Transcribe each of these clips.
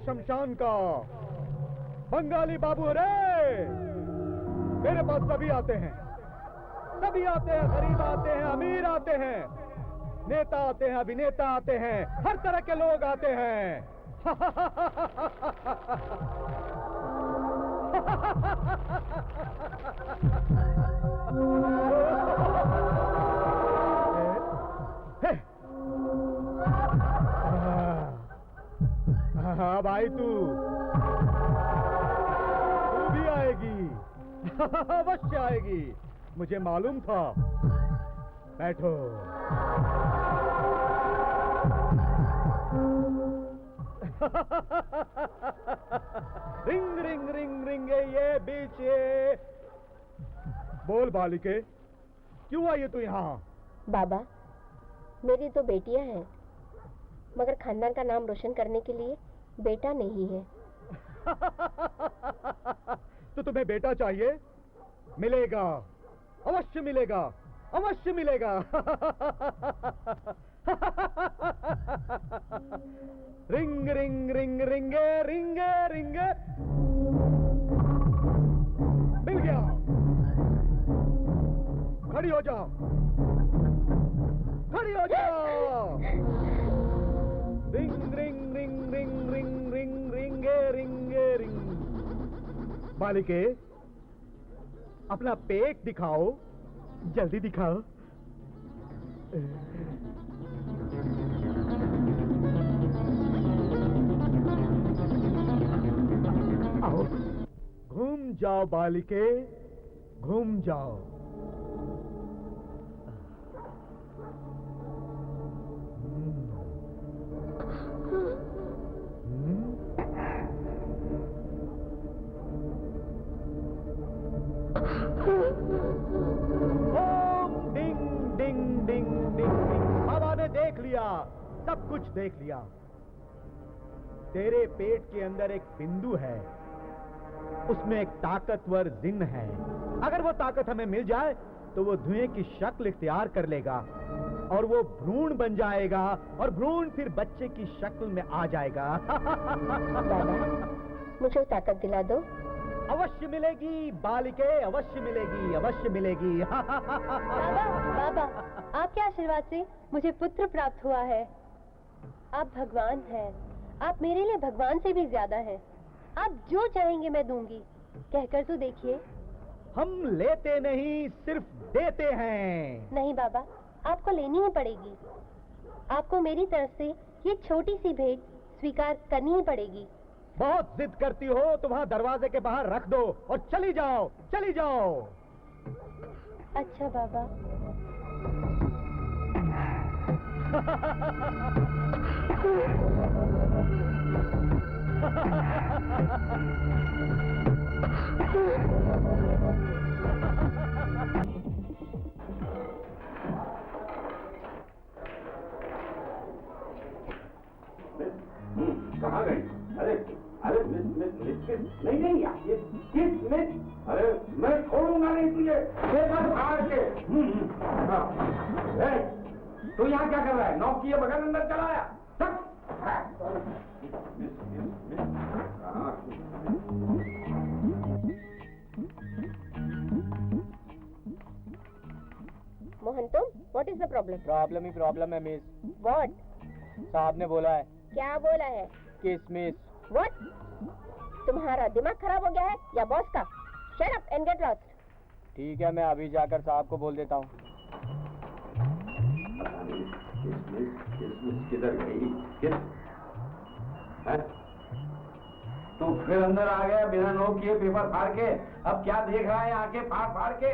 शमशान का। बंगाली बाबू रे, मेरे पास सभी आते हैं, सभी आते हैं, गरीब आते हैं, अमीर आते हैं, नेता आते हैं, अभिनेता आते हैं, हर तरह के लोग आते हैं। अब आई तू भी आएगी। अवश्य आएगी, मुझे मालूम था। बैठो। रिंग रिंग रिंग रिंग ये बीच ये। बोल बालिके, क्यों आई है तू यहाँ? बाबा, मेरी 2 बेटियां हैं, मगर खानदान का नाम रोशन करने के लिए बेटा नहीं है। तो तुम्हें बेटा चाहिए? मिलेगा, अवश्य मिलेगा, अवश्य मिलेगा। रिंग रिंग रिंग रिंगे रिंगे रिंगे। मिल गया। खड़ी हो जाओ, खड़ी हो जाओ। रिंग रिंग रिंग रिंग रिंग रिंग रिंगे रिंगे रिंग। बालिके, अपना पेट दिखाओ, जल्दी दिखाओ। आओ, घूम जाओ बालिके, घूम जाओ। डिंग डिंग डिंग डिंग डिंग। बाबा ने देख लिया, सब कुछ देख लिया। तेरे पेट के अंदर एक बिंदु है, उसमें एक ताकतवर जिन है। अगर वो ताकत हमें मिल जाए तो वो धुएं की शक्ल इख्तियार कर लेगा और वो भ्रूण बन जाएगा और भ्रूण फिर बच्चे की शक्ल में आ जाएगा। बाबा, मुझे ताकत दिला दो। अवश्य मिलेगी बालिके, अवश्य मिलेगी, अवश्य मिलेगी। बाबा, बाबा, आपके आशीर्वाद से मुझे पुत्र प्राप्त हुआ है। आप भगवान हैं, आप मेरे लिए भगवान से भी ज्यादा हैं। आप जो चाहेंगे मैं दूंगी, कहकर तो देखिए। हम लेते नहीं, सिर्फ देते हैं। नहीं बाबा, आपको लेनी ही पड़ेगी। आपको मेरी तरफ से ये छोटी सी भेंट स्वीकार करनी ही पड़ेगी। बहुत जिद करती हो तो वहाँ दरवाजे के बाहर रख दो और चली जाओ, चली जाओ। अच्छा बाबा। कहाँ गई? अरे अरे नहीं नहीं यार, ये किस मिस? अरे मैं छोड़ूंगा नहीं तुझे, पेपर फाड़ के। तू यहाँ क्या कर रहा है? नौक किए बगैर अंदर चला आया। मोहन, तुम? What is the problem? Problem he problem है मिस। व्हाट? साहब ने बोला है। क्या बोला है? किस मिस। व्हाट? तुम्हारा दिमाग खराब हो गया है या बॉस का? Shut up and get lost. ठीक है, मैं अभी जाकर साहब को बोल देता हूँ। किधर गई? किस है? तू फिर अंदर आ गया बिना नोक किए, पेपर फाड़ के। अब क्या देख रहा है आंखें फाड़ फाड़ के?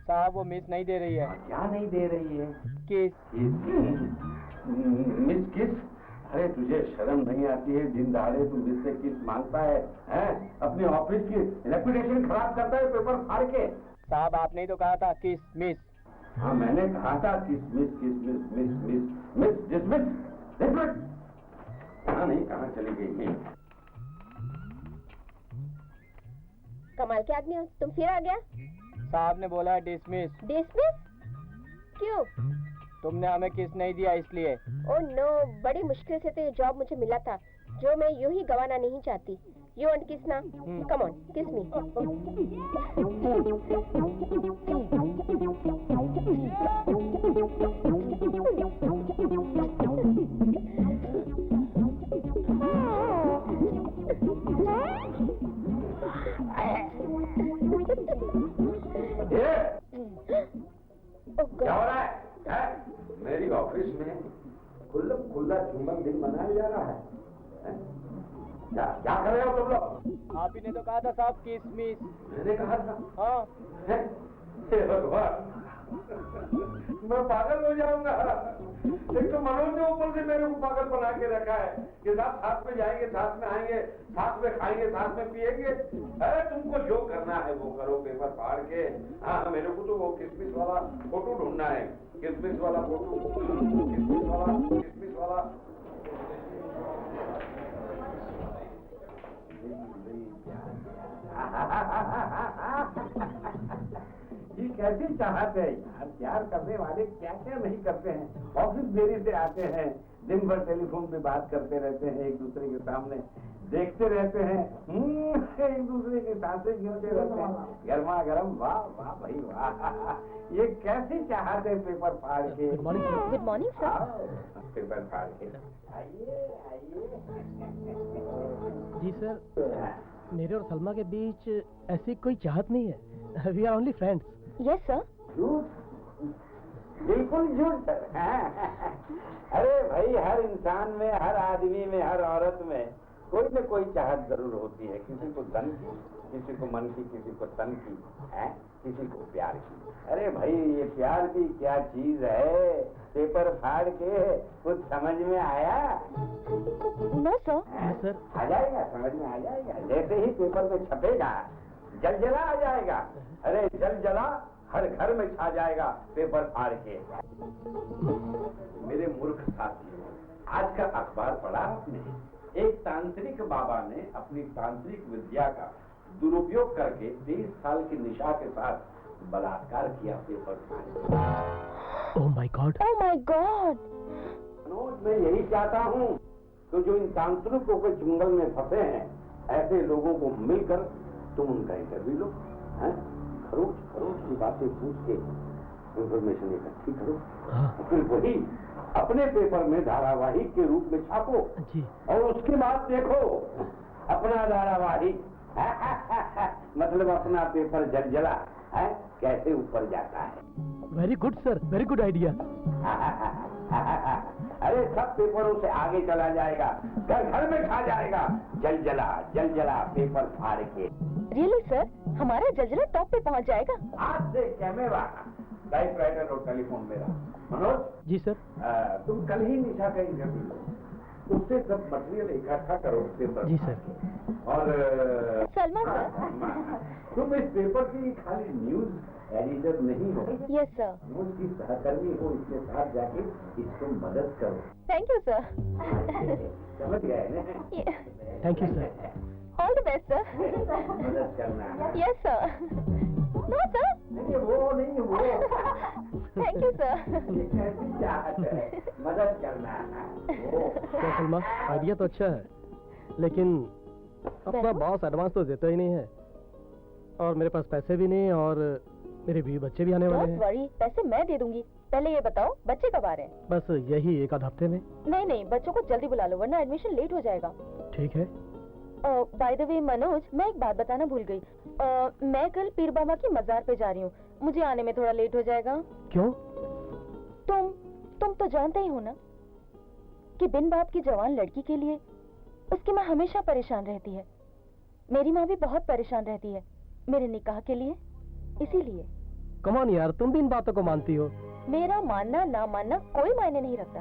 साहब वो मिस नहीं दे रही है। क्या नहीं दे रही है? किस। मिस किस? अरे तुझे शर्म नहीं आती है? दिन दहाड़े तू मिस से किस मांगता है? अपने ऑफिस की रेपुटेशन खराब करता है पेपर फाड़ के। साहब आपने ही तो कहा था किस मिस। हाँ मैंने कहा था किस मिस डिसमिस। हाँ नहीं, कहाँ चली गई है? कमाल के आदमी हो तुम, फिर आ गया। साहब ने बोला है डिसमिस। डिसमिस? क्यों? तुमने हमें किस नहीं दिया इसलिए। ओह नो, बड़ी मुश्किल से तो ये जॉब मुझे मिला था। जो मैं यूं ही गवाना नहीं चाहती। You want kiss now? Come on, kiss me. क्या हो रहा है? मेरी ऑफिस में खुल्ला चुंबन दिन मनाया जा रहा है। क्या क्या कर रहे हो तुम लोग? आप ही ने तो कहा था साहब किस मिस। मैंने कहा था? हाँ। हे भगवान, मैं पागल हो जाऊंगा। एक तो मनोज ने ऊपर से मेरे को पागल बना के रखा है कि साथ में जाएंगे, साथ में आएंगे, साथ में खाएंगे, साथ में पिएंगे। अरे तुमको जो करना है वो करो, पेपर फाड़ के। हाँ, मेरे को तो वो किसमिस वाला फोटो ढूंढना है। किसमिस वाला फोटो, किसमिस वाला। ये कैसी चाहत है यार, प्यार करने वाले क्या क्या नहीं करते हैं। ऑफिस देरी से आते हैं, दिन भर टेलीफोन पे बात करते रहते हैं, एक दूसरे के सामने देखते रहते हैं, एक दूसरे के सांसें गिनते रहते हैं, गर्मा गर्म। वाह वाह भाई वाह, ये कैसी चाहत है पेपर फाड़ के। Good morning, sir. पेपर फाड़ के आइए आइए। जी सर, मेरे और सलमा के बीच ऐसी कोई चाहत नहीं है। We are only friends. Yes, sir. झूठ, बिल्कुल झूठ सर। अरे भाई, हर इंसान में, हर आदमी में, हर औरत में कोई न कोई चाहत जरूर होती है। किसी को धन की, किसी को मन की, किसी को तन की, है किसी को प्यार की। अरे भाई, ये प्यार की क्या चीज है? पेपर फाड़ के कुछ समझ में आया? No, sir. सर, आ जाएगा, समझ में आ जाएगा। जैसे ही पेपर में छपेगा, जलजला आ जाएगा। अरे जलजला हर घर में छा जाएगा पेपर फाड़ के। मेरे मूर्ख साथियों, आज का अखबार पढ़ा आपने? एक तांत्रिक बाबा ने अपनी तांत्रिक विद्या का दुरुपयोग करके 23 साल की निशा के साथ बलात्कार किया पेपर फाड़ के। Oh my God. Oh my God. Manoj, मैं यही चाहता हूँ कि जो इन तांत्रिकों के चुंगल में फंसे हैं, ऐसे लोगों को मिलकर तुम उनका इंटरव्यू लो, खरोच खरोच की बातें पूछ के इंफॉर्मेशन इकट्ठी करो, फिर वही अपने पेपर में धारावाहिक के रूप में छापो जी। और उसके बाद देखो अपना धारावाहिक मतलब अपना पेपर जलजला कैसे ऊपर जाता है। Very good sir, very good idea. अरे सब पेपरों से आगे चला जाएगा, घर घर में खा जाएगा। जलजला पेपर फाड़ के। Really, sir? हमारा जलजला टॉप पे पहुंच जाएगा। आज से कैमरा, टाइपराइटर और टेलीफोन मेरा। मनोज जी सर। तुम कल ही निशा का इंटरव्यू लो, उससे सब मटेरियल इकट्ठा करो पेपर। जी सर। और सलमा सर। तुम इस पेपर की खाली न्यूज एडिटर नहीं हो, Yes, sir. न्यूज की सहकर्मी हो। इसके साथ जाके इसको मदद करो। Thank you, sir. समझ गए ना? Thank you sir. All the best, sir. मदद करना है। Yes, sir. No, sir. नहीं, वो नहीं, वो Thank you, sir. ये कैसी चाहत है? मदद करना है वो। क्या सलमा, आइडिया तो अच्छा है, लेकिन अपना बॉस एडवांस तो देता ही नहीं है, और मेरे पास पैसे भी नहीं, और मेरे भी बच्चे भी आने वाले Don't हैं। worry, पैसे मैं दे दूंगी। पहले ये बताओ, बच्चे कब आ रहे हैं? बस यही एक आध हफ्ते में। नहीं, बच्चों को जल्दी बुला लो, वरना एडमिशन लेट हो जाएगा। ठीक है। बाय द वे मनोज, मैं एक बात बताना भूल गई। मैं कल पीर बाबा की मजार पे जा रही हूँ, मुझे आने में थोड़ा लेट हो जाएगा। क्यों? तुम तो जानते ही हो ना कि बिन बाप की जवान लड़की के लिए उसकी माँ हमेशा परेशान रहती है। मेरी माँ भी बहुत परेशान रहती है मेरे निकाह के लिए, इसीलिए। कम ऑन यार, तुम भी इन बातों को मानती हो। मेरा मानना ना मानना कोई मायने नहीं रखता।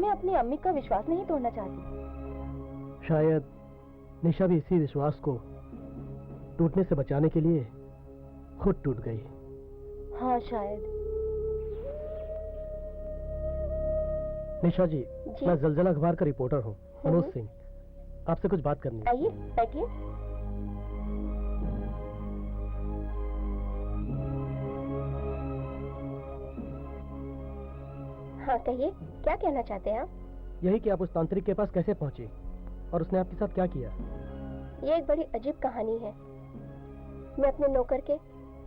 मैं अपनी अम्मी का विश्वास नहीं तोड़ना चाहती। शायद निशा भी इसी विश्वास को टूटने से बचाने के लिए खुद टूट गई। हाँ शायद। निशा जी, जी। मैं जलजला अखबार का रिपोर्टर हूँ, मनोज सिंह। आपसे कुछ बात करनी है। आइए बैठिए। हाँ कहिए, क्या कहना चाहते हैं आप? यही कि आप उस तांत्रिक के पास कैसे पहुंची? और उसने आपके साथ क्या किया? ये एक बड़ी अजीब कहानी है। मैं अपने नौकर के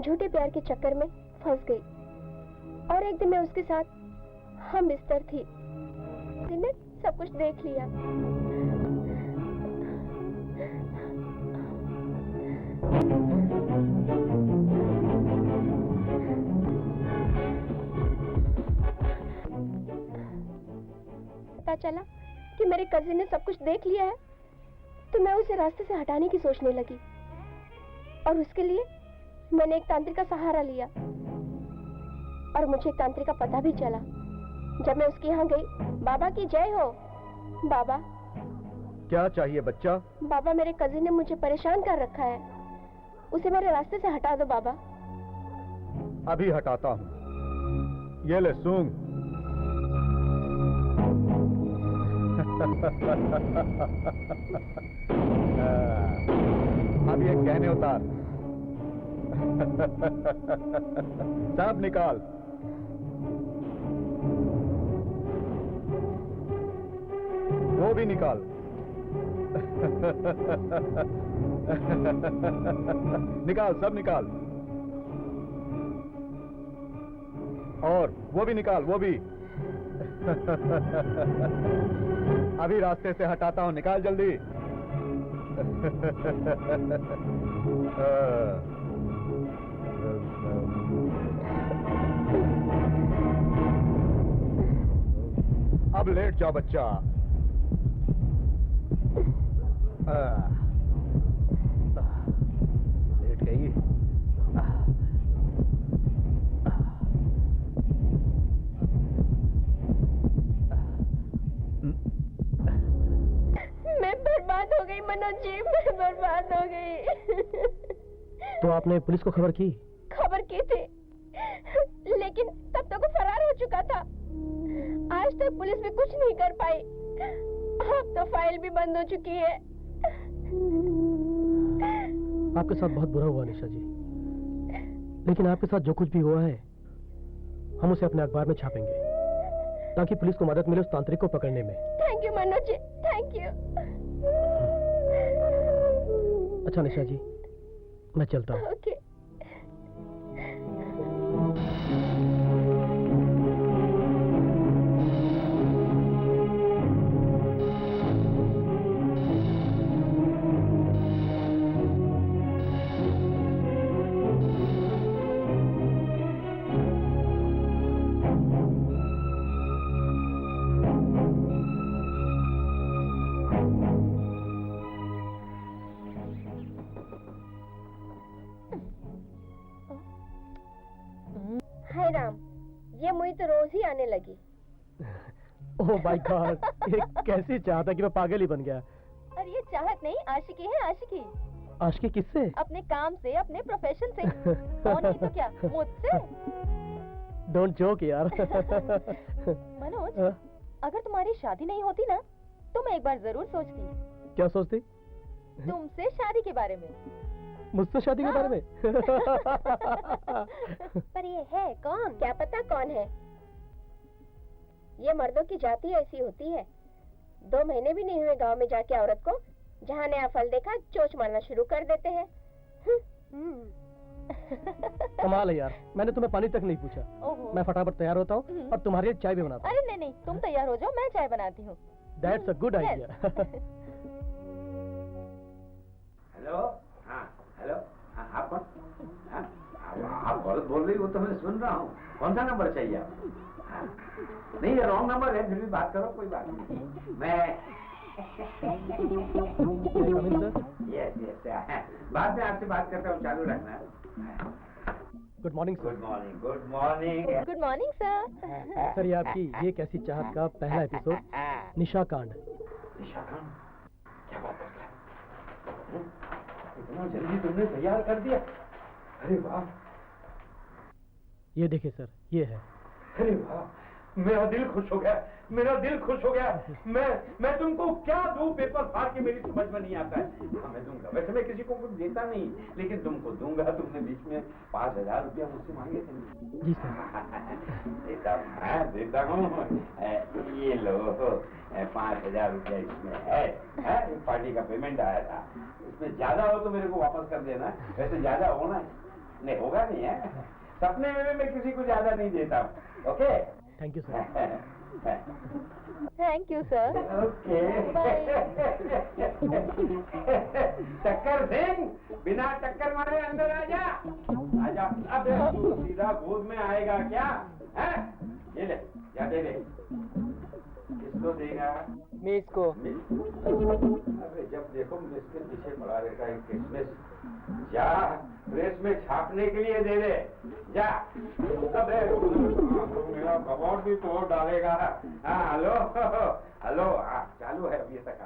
झूठे प्यार के चक्कर में फंस गई और एक दिन मैं उसके साथ हम बिस्तर थी। उसने सब कुछ देख लिया। पता चला कि मेरे कजिन ने सब कुछ देख लिया है, तो मैं उसे रास्ते से हटाने की सोचने लगी और उसके लिए मैंने एक तांत्रिक का सहारा लिया और मुझे एक तांत्रिक का पता भी चला। जब मैं उसके यहाँ गई, बाबा की जय हो। बाबा, क्या चाहिए बच्चा? बाबा मेरे कजिन ने मुझे परेशान कर रखा है, उसे मेरे रास्ते से हटा दो बाबा। अभी हटाता हूँ। ये ले सूंघ। अब ये गहने उतार। सब निकाल। वो भी निकाल। निकाल, सब निकाल। और वो भी निकाल, वो भी। अभी रास्ते से हटाता हूं, निकाल जल्दी। अब लेट जाओ बच्चा। लेट गई। मैं बर्बाद हो गई मनोज जी, मैं बर्बाद हो गई। तो आपने पुलिस को खबर की? खबर की थी, लेकिन तब तक वो फरार हो चुका था। आज तक पुलिस भी कुछ नहीं कर पाई। अब तो फाइल भी बंद हो चुकी है। आपके साथ बहुत बुरा हुआ निशा जी, लेकिन आपके साथ जो कुछ भी हुआ है हम उसे अपने अखबार में छापेंगे ताकि पुलिस को मदद मिले उस तांत्रिक को पकड़ने में। Thank you Manoj ji, thank you. अच्छा निशा जी, मैं चलता हूँ। ओके। हाय राम, ये मुझे तो रोज ही आने लगी। ओह माय गॉड, ये कैसी चाहता कि मैं पागल ही बन गया। और ये चाहत नहीं, आशिकी है, आशिकी। आशिकी किससे? अपने काम से, अपने प्रोफेशन से। और नहीं तो क्या, मुझसे। डोंट जोक यार। मनोज, अगर तुम्हारी शादी नहीं होती ना, तो मैं एक बार जरूर सोचती। क्या सोचती? तुमसे शादी के बारे में। मुझसे शादी के बारे में? पर ये है कौन? क्या पता कौन है। ये मर्दों की जाति ऐसी होती है। 2 महीने भी नहीं हुए गांव में जाके औरत को जहाँ नया फल देखा चोंच मारना शुरू कर देते हैं। कमाल है यार, मैंने तुम्हें पानी तक नहीं पूछा। मैं फटाफट तैयार होता हूँ और तुम्हारे लिए चाय भी बनाता हूँ। अरे नहीं नहीं, तुम तैयार हो जाओ, मैं चाय बनाती हूँ। That's a good idea. Hello. हाँ हेलो। हाँ आप कौन? हाँ आप औरत बोल रही हो तो मैं सुन रहा हूँ। कौन सा नंबर चाहिए आपको? हाँ। नहीं ये रॉन्ग नंबर है, फिर भी बात करो, कोई बात नहीं। मैं यस यस बाद में आपसे बात करता हूँ, चालू रखना। Good morning sir. Good morning. Good morning. Good morning sir. Sir ये आपकी ये कैसी चाहत का पहला एपिसोड, निशा कांड। निशा कांड? क्या बात कर रहा है? इतना जल्दी तुमने तैयार कर दिया? अरे वाह। ये देखिए सर, ये है। अरे वाह, मेरा दिल खुश हो गया, मेरा दिल खुश हो गया। मैं तुमको क्या दूं, पेपर फाड़ के मेरी समझ में नहीं आता है। हाँ मैं दूंगा, वैसे मैं किसी को कुछ देता नहीं, लेकिन तुमको दूंगा। तुमने बीच में 5,000 रुपया मुझसे मांगे थे। जी सर। देता हूँ। ये लो 5,000 रुपया इसमें है, पार्टी का पेमेंट आया था। इसमें ज्यादा हो तो मेरे को वापस कर देना, वैसे ज्यादा होना नहीं होगा नहीं है। सपने में भी मैं किसी को ज्यादा नहीं देता। Okay, thank you sir. Thank you sir. Okay. टक्कर सिंह, बिना टक्कर मारे अंदर आजा, आजा। अब तू सीधा गोद में आएगा क्या? है? ये ले, जा दे ले। किसको देगा? मिस को। अरे जब देखो मिस के पीछे पड़ा रहता है किसमिस। जा प्रेस में छापने के लिए दे दे, जा। अबे मेरा कबोर्ड भी तोड़ डालेगा। हाँ हेलो हेलो, चालू है अभी तक।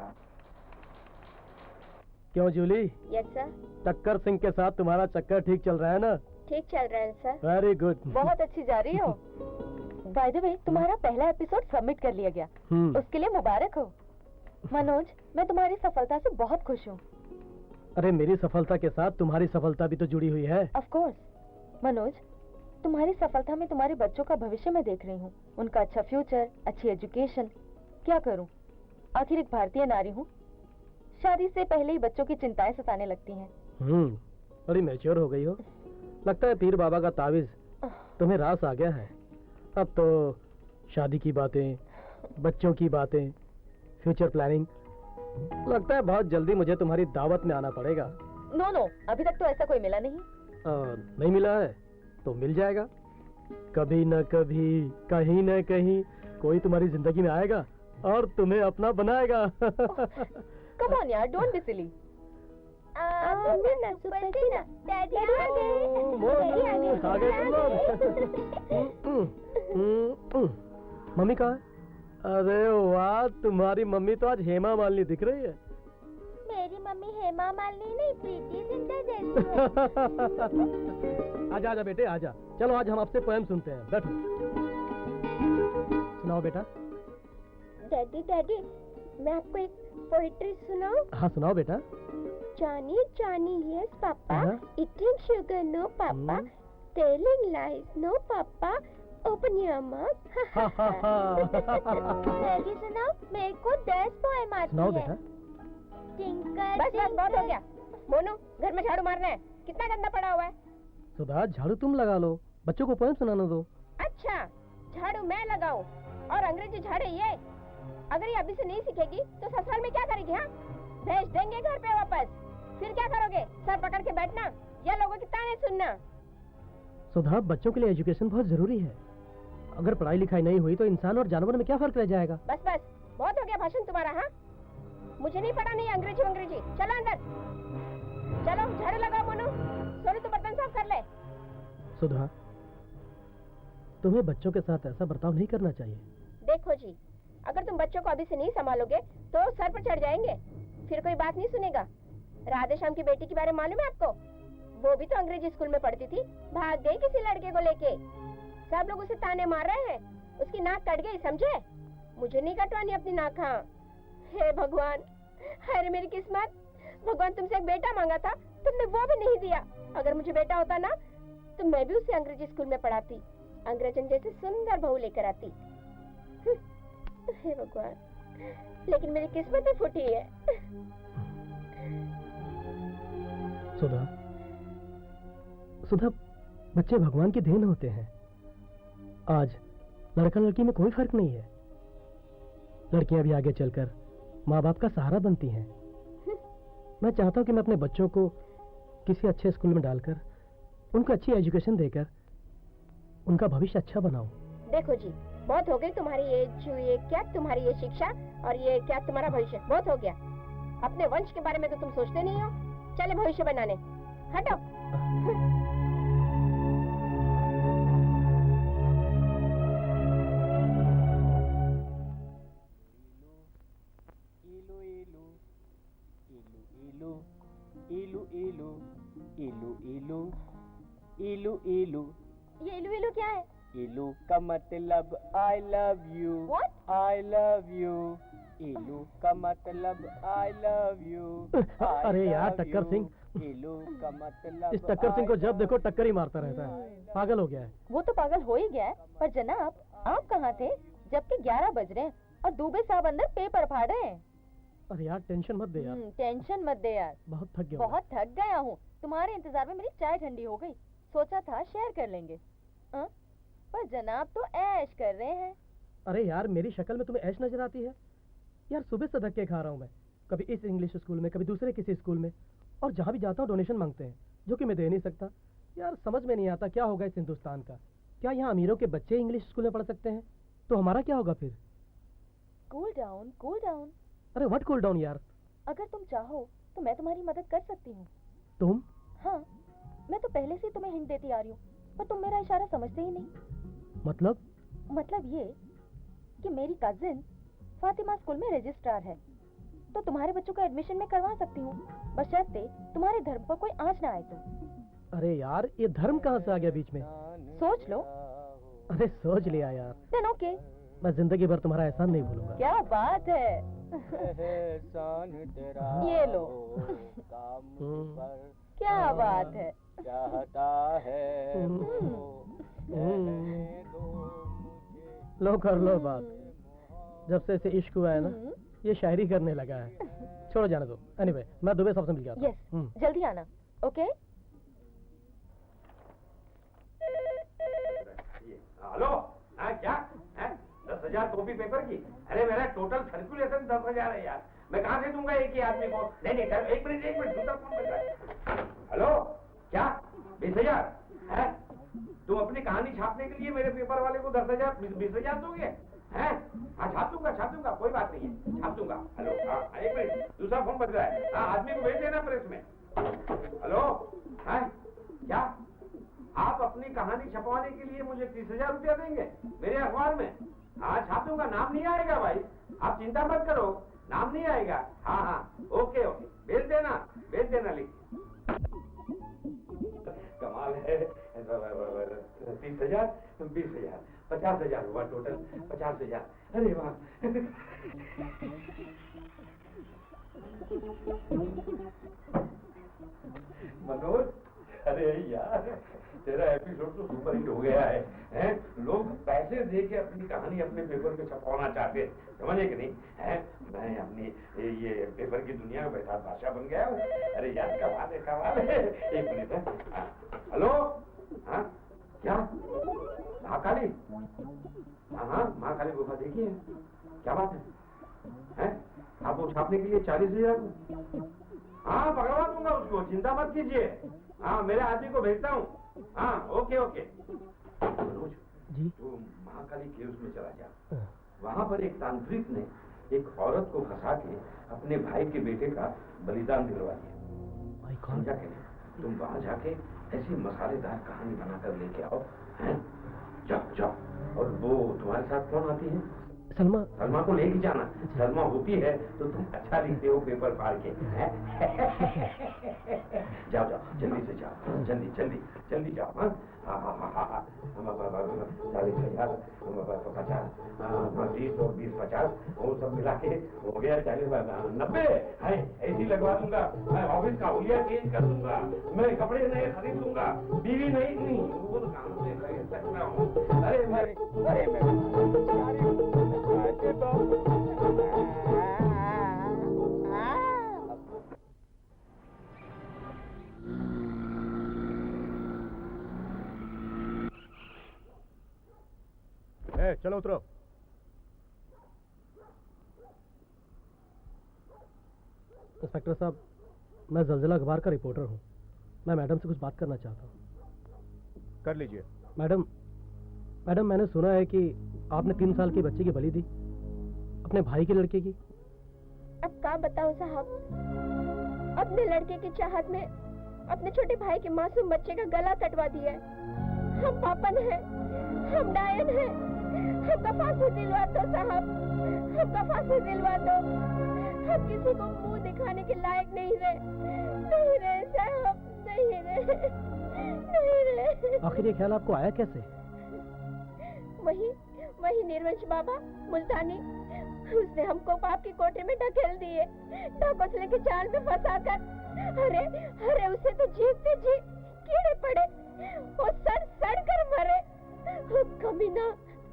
क्यों जूली, यस सर। टक्कर सिंह के साथ तुम्हारा चक्कर ठीक चल रहा है ना? ठीक चल रहा है सर। Very good. बहुत अच्छी जा रही हो। बाय द वे, तुम्हारा पहला एपिसोड सबमिट कर लिया गया, उसके लिए मुबारक हो। मनोज, मैं तुम्हारी सफलता से बहुत खुश हूँ। अरे मेरी सफलता के साथ तुम्हारी सफलता भी तो जुड़ी हुई है। Of course. मनोज, तुम्हारी सफलता में तुम्हारे बच्चों का भविष्य मैं देख रही हूँ, उनका अच्छा फ्यूचर, अच्छी एजुकेशन। क्या करूँ, आखिर एक भारतीय नारी हूँ। शादी से पहले ही बच्चों की चिंताएं सताने लगती हैं। बड़ी मैच्योर हो गई हो। लगता है पीर बाबा का तावीज तुम्हें रास आ गया है। अब तो शादी की बातें, बच्चों की बातें, फ्यूचर प्लानिंग। लगता है बहुत जल्दी मुझे तुम्हारी दावत में आना पड़ेगा। नो, अभी तक तो ऐसा कोई मिला नहीं। नहीं मिला है तो मिल जाएगा। कभी न कभी, कहीं न कहीं कोई तुम्हारी जिंदगी में आएगा और तुम्हें अपना बनाएगा। कम ऑन यार, डोंट बी सिली। मम्मी कहाँ है? अरे वाह, तुम्हारी मम्मी तो आज हेमा मालिनी दिख रही है। मेरी मम्मी हेमा मालिनी नहीं, प्रीति जिंटा जैसी है। आजा आजा बेटे आजा, चलो आज हम आपसे पोएम सुनते हैं। बैठो, सुनाओ बेटा। डैडी, मैं आपको एक पोइट्री सुनाऊं? हाँ सुनाओ बेटा। Johnny, yes, Papa. Eating sugar, no, Papa. Telling lies, no, Papa. Open your mouth. जल्दी सुनाओ, मेरे को 10 पोएम आती है। सुनाओ बेटा। बस बहुत हो गया। मोनू, घर में झाड़ू मारना है, कितना गंदा पड़ा हुआ है। सुधा, झाड़ू तुम लगा लो, बच्चों को पोएम सुनाना दो। अच्छा, झाड़ू मैं लगाऊं और अंग्रेजी झाड़े ये? अगर ये अभी से नहीं सीखेगी तो ससुराल में क्या करेगी? हाँ, भेज देंगे घर पे वापस। फिर क्या करोगे? सर पकड़ के बैठना या लोगों की ताने सुनना? सुधा, बच्चों के लिए एजुकेशन बहुत जरूरी है। अगर पढ़ाई लिखाई नहीं हुई तो इंसान और जानवर में क्या फर्क रह जाएगा? बस बहुत हो गया भाषण तुम्हारा। हाँ, मुझे नहीं पढ़ा, नहीं अंग्रेजी। चलो अंदर, चलो झाड़ू लगाओ। मोनू, सोनू तू बर्तन साफ कर ले। सुधा, तुम्हें बच्चों के साथ ऐसा बर्ताव नहीं करना चाहिए। देखो जी, अगर तुम बच्चों को अभी से नहीं संभालोगे तो सर पर चढ़ जाएंगे, फिर कोई बात नहीं सुनेगा। राधे श्याम की बेटी के बारे में मालूम है आपको? वो भी तो अंग्रेजी स्कूल में पढ़ती थी, भाग गई किसी लड़के को लेके। सब लोग उसे ताने मार रहे हैं, उसकी नाक कट गई, समझे? मुझे नहीं कटवानी अपनी नाक। हाँ, हे भगवान, अरे मेरी किस्मत। भगवान तुमसे एक बेटा मांगा था, तुमने वो भी नहीं दिया। अगर मुझे बेटा होता ना तो मैं भी उसे अंग्रेजी स्कूल में पढ़ाती, अंग्रेजन जैसे सुंदर बहू लेकर आती। हे भगवान, लेकिन मेरी किस्मत ही फूटी है। सुधा, बच्चे भगवान की देन होते हैं। आज लड़का लड़की में कोई फर्क नहीं है। लड़कियां भी आगे चलकर माँ बाप का सहारा बनती हैं। मैं चाहता हूँ कि मैं अपने बच्चों को किसी अच्छे स्कूल में डालकर उनको अच्छी एजुकेशन देकर उनका भविष्य अच्छा बनाऊं। देखो जी, बहुत हो गई तुम्हारी ये क्या तुम्हारी ये शिक्षा और ये क्या तुम्हारा भविष्य। बहुत हो गया। अपने वंश के बारे में तो तुम सोचते नहीं हो। चले भविष्य बनाने, हटो। इलू इलू ये इलू इलू क्या है? इलू का मतलब I love you. What? I love you. इलू का मतलब आई लव यू। अरे यार टक्कर सिंह, इलू का मतलब इस टक्कर सिंह को जब देखो टक्कर ही मारता रहता है, पागल हो गया है। वो तो पागल हो ही गया है, पर जनाब आप कहाँ थे जबकि 11 बज रहे हैं और दुबे साहब अंदर पेपर फाड़ रहे हैं। अरे यार टेंशन मत दे यार, टेंशन मत दे यार, बहुत थक गया हूँ। बहुत थक गया हूँ। तुम्हारे इंतजार में मेरी चाय ठंडी हो गई, सोचा था शेयर कर लेंगे, पर जनाब तो ऐश कर रहे हैं। अरे यार मेरी शक्ल में तुम्हें ऐश नजर आती है? यार सुबह से धक्के खा रहा हूँ मैं, कभी इस इंग्लिश स्कूल में, कभी दूसरे किसी स्कूल में, और जहाँ भी जाता हूँ डोनेशन मांगते हैं जो कि मैं दे नहीं सकता। यार समझ में नहीं आता क्या होगा इस हिंदुस्तान का। क्या यहाँ अमीरों के बच्चे इंग्लिश स्कूल में पढ़ सकते हैं? तो हमारा क्या होगा फिर? Cool down, cool down. अरे व्हाट कूल डाउन यार? अगर तुम चाहो तो मैं तुम्हारी मदद कर सकती हूँ। तुम? हाँ, मैं तो पहले से तुम्हें हिंट देती आ रही हूँ, पर तुम मेरा इशारा समझते ही नहीं। मतलब ये कि मेरी कजिन फातिमा स्कूल में रजिस्ट्रार है, तो तुम्हारे बच्चों का एडमिशन मैं करवा सकती हूँ, बशर्ते तुम्हारे धर्म पर कोई आंच ना आए तो। अरे यार ये धर्म कहाँ से आ गया बीच में? सोच लो। अरे सोच लिया यार, देन ओके। मैं जिंदगी भर तुम्हारा एहसान नहीं भूलूंगा। क्या बात है। ये लो। क्या बात है। चाहता है लो कर लो बात। जब से इसे इश्क हुआ है ना, ये शायरी करने लगा है। छोड़ो जाने दो। एनीवे, मैं दुबे साहब से मिल गया। यस, जल्दी आना। ओके। हेलो, हाँ क्या है? 10,000 कॉपी पेपर की? अरे मेरा टोटल सर्कुलेशन 10,000 है यार, मैं कहाँ से दूंगा एक ही आदमी को? नहीं एक मिनट दूसरा फोन कर रहा है। हेलो, क्या 20,000 है? तुम अपनी कहानी छापने के लिए मेरे पेपर वाले को 10,000 20,000 दोगे? हैं? हाँ छाप दूंगा, कोई बात नहीं है, छाप दूंगा। हेलो, हाँ एक मिनट, दूसरा फोन बज रहा है। हाँ आदमी को भेज देना प्रेस में। हेलो, है क्या? आप अपनी कहानी छपवाने के लिए मुझे 30,000 रुपया देंगे मेरे अखबार में? हाँ छाप दूंगा, नाम नहीं आएगा भाई, आप चिंता मत करो, नाम नहीं आएगा। हाँ ओके, भेज देना लिख। कमाल है। 30,000 20,000 50,000 हुआ टोटल 50,000। अरे वाह। मनोज, अरे यार तेरा एपिसोड तो सुपर हिट हो गया है, हैं? लोग पैसे दे के अपनी कहानी अपने पेपर पे छपवाना चाहते हैं, समझे कि नहीं? हैं? मैं अपनी ये पेपर की दुनिया में बैठा बादशाह बन गया हूँ। अरे यार कमाल है। एक मिनट है। हेलो, हाँ क्या? महाकाली? हाँ महाकाली गुफा देखी है? क्या बात है? आप वो छापने के लिए 40,000? हाँ पकड़वा दूंगा उसको, चिंता मत कीजिए। हाँ मेरे आदमी को भेजता हूँ। हाँ ओके। मनोज जी, तो महाकाली केव्स में चला जा, वहाँ पर एक तांत्रिक ने एक औरत को फंसा के अपने भाई के बेटे का बलिदान दिलवा दिया। समझा के नहीं? तुम वहाँ जाके ऐसी मसालेदार कहानी बनाकर लेके आओ, हैं? जाओ। और वो तुम्हारे साथ कौन आती है? सलमा को लेके जाना। सलमा होती है तो तुम अच्छा लिखते हो पेपर फाड़ के। जाओ जल्दी से जाओ, जल्दी जाओ। हाँ 40,000 50 20 और 20 50 वो सब मिला के हो गया 40 90 है। ऐसी लगवा दूंगा, मैं ऑफिस का हुलिया चेंज कर दूंगा, मैं कपड़े नए खरीद दूंगा, बीवी नहीं वो तो काम से लगे सकता हूँ। अरे चलो उतरो। इंस्पेक्टर साहब, मैं जलजिला अखबार का रिपोर्टर हूँ, मैं मैडम से कुछ बात करना चाहता हूँ। कर लीजिए। मैडम मैंने सुना है कि आपने 3 साल की बच्ची की बलि दी, अपने भाई के लड़के की। अब क्या बताऊं साहब, अपने लड़के की चाहत में अपने छोटे भाई के मासूम बच्चे का गला कटवा दिया है। हम पापन हैं, हम डायन हैं, हमका फांसी दिलवा दो साहब, हमका फांसी दिलवा दो। हम किसी को मुंह दिखाने के लायक नहीं रहे साहब, नहीं रहे। आखिर ये ख्याल आपको आया कैसे? वही निर्वंश बाबा मुल्तानी, उसने हमको पाप की कोठरी में ढकेल दिए, ढकोसले के जाल में फंसाकर। अरे उसे तो जीते जी कीड़े पड़े, वो सड़ कर मरे। वो कमीना।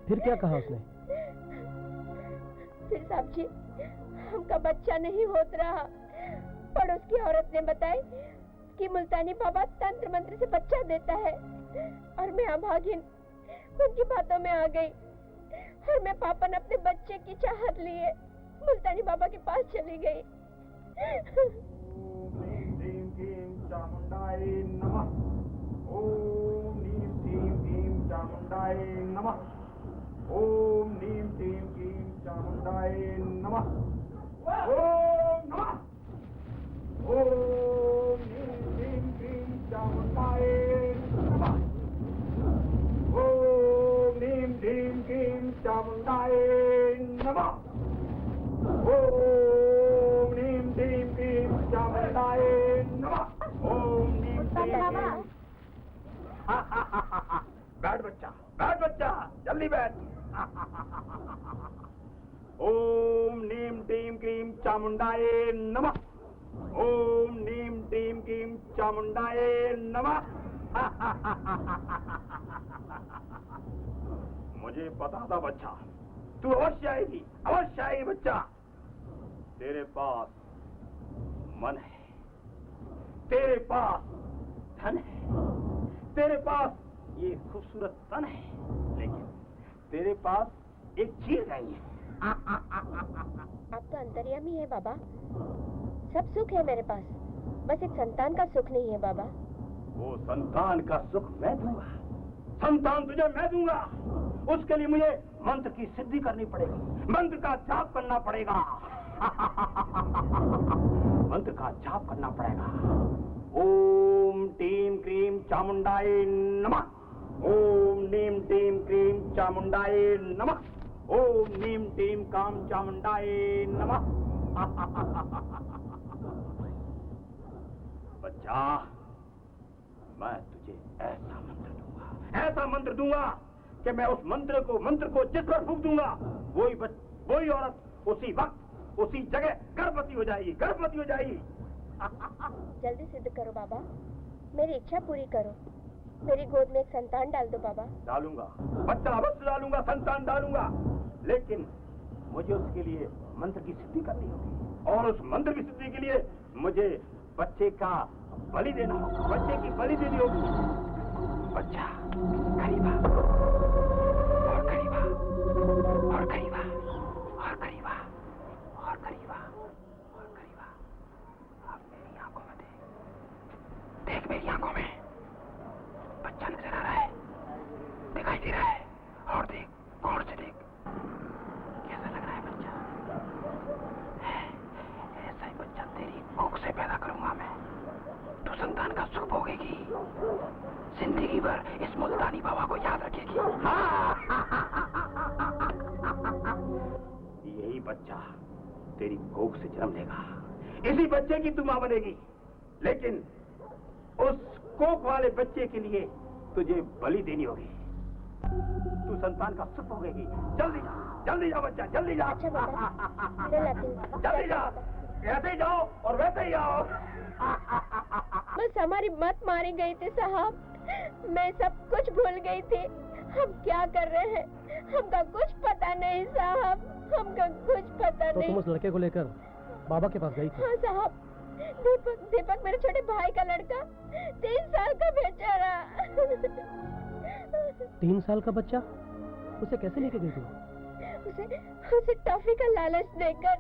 फिर क्या कहा उसने? फिर साहब जी, हमका बच्चा नहीं होत रहा। पड़ोस की औरत ने बताई कि मुल्तानी बाबा तंत्र मंत्र से बच्चा देता है, और मैं अभागिन उनकी बातों में आ गई, और मैं पापन अपने बच्चे की चाहत लिए मुल्तानी बाबा के पास चली गई। चामुंडाय नमः। ओम नीम टीम टीम चामुंडाय नमः। ओम नीम टीम टीम चामुंडाय नमः। ओम नमः। ओम नीम टीम टीम चामुंडाय नमः। ओम नीम टीम टीम चामुंडाय नमः। ओम नीम टीम टीम चामुंडाय नमः। ओम नीम टीम। बैठ बच्चा, जल्दी बैठ। ओम नीम टीम क्रीम चामुंडाय नमः। ओम नीम टीम क्रीम चामुंडाय नमः। मुझे पता था बच्चा, तू अवश्य आएगी बच्चा। तेरे पास मन है, तेरे पास धन है, तेरे पास ये खूबसूरत तन है, लेकिन तेरे पास एक चीज नहीं है। आप तो अंतर्यामी है बाबा, सब सुख है मेरे पास, बस एक संतान का सुख नहीं है बाबा। वो संतान का सुख मैं दूंगा, संतान तुझे मैं दूंगा। उसके लिए मुझे मंत्र की सिद्धि करनी पड़ेगी, मंत्र का जाप करना पड़ेगा। मंत्र का जाप करना पड़ेगा। ओम टीम क्रीम चामुंडाय नमः। ओम नीम टीम क्रीम चामुंडाय नमः। ओम नीम टीम काम चामुंडाय नमः। बच्चा, मैं तुझे ऐसा मंत्र दूंगा कि मैं उस मंत्र को जिस पर फूंक दूंगा, वही औरत उसी वक्त उसी जगह गर्भवती हो जाएगी। जल्दी सिद्ध करो बाबा, मेरी इच्छा पूरी करो, मेरी गोद में एक संतान डाल दो बाबा। डालूंगा बच्चा, अवश्य डालूंगा, संतान डालूंगा, लेकिन मुझे उसके लिए मंत्र की सिद्धि करनी होगी, और उस मंत्र की सिद्धि के लिए मुझे बच्चे का बलि देना होगा, बच्चे की बलि देनी होगी। बच्चा करीबा और करीबा और करीबा और करीबा और करीबा और करीबा। अब मेरी आंखों में देख मेरी आंखों में बच्चा नजर आ रहा है, दिखाई दे रहा है, और देख, गौर से देख, कैसा लग रहा है बच्चा? ऐसा ही बच्चा तेरी कोख से पैदा करूंगा मैं, तू संतान का सुख भोगेगी, जिंदगी भर इस मुल्तानी बाबा को याद रखेगी। यही बच्चा तेरी कोख से जन्म लेगा, इसी बच्चे की तू मां बनेगी, लेकिन उस कोख वाले बच्चे के लिए तुझे बलि देनी होगी, तू संतान का सुख भोगेगी। जल्दी जा बच्चा, जल्दी जा। जल्दी जा, ऐसे ही जाओ और वैसे ही आओ। बस हमारी मत मारी गई थी साहब, मैं सब कुछ भूल गई थी। हम क्या कर रहे हैं हमका कुछ पता नहीं साहब, हमका कुछ पता तो नहीं। तुम उस लड़के को लेकर बाबा के पास गई थी? हाँ साहब, दीपक मेरे छोटे भाई का लड़का, 3 साल का बेचारा। 3 साल का बच्चा? उसे कैसे लेके गई थी? उसे टॉफी का लालच देकर,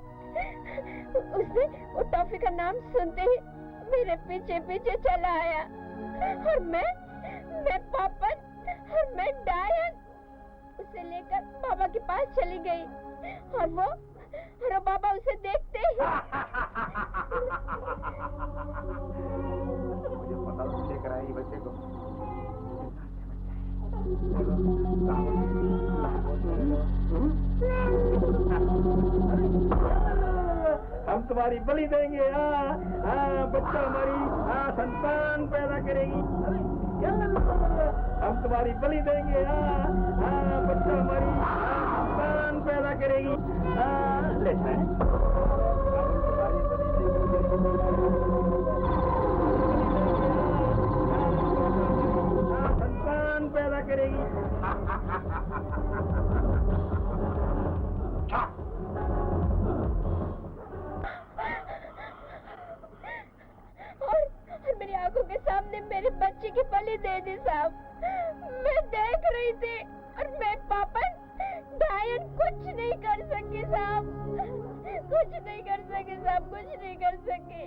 उसने वो टॉफी का नाम सुनते ही मेरे पीछे पीछे चला आया, और मैं पापन और मैं डायन उसे लेकर बाबा के पास चली गई, और वो बाबा उसे देखते ही मुझे पता था लेकर आई बच्चे को। हम तुम्हारी बलि देंगे। बच्चा हमारी संतान पैदा करेगी। हम तुम्हारी बलि देंगे। बच्चा हमारी संतान पैदा करेगी। ले जाए। संतान पैदा करेगी। और मेरी आंखों के सामने मेरे बच्चे की बलि दे दी साहब। मैं देख रही थी और मैं पापा डायन कुछ नहीं कर सके साहब। कुछ नहीं कर सके साहब, कुछ नहीं कर सके।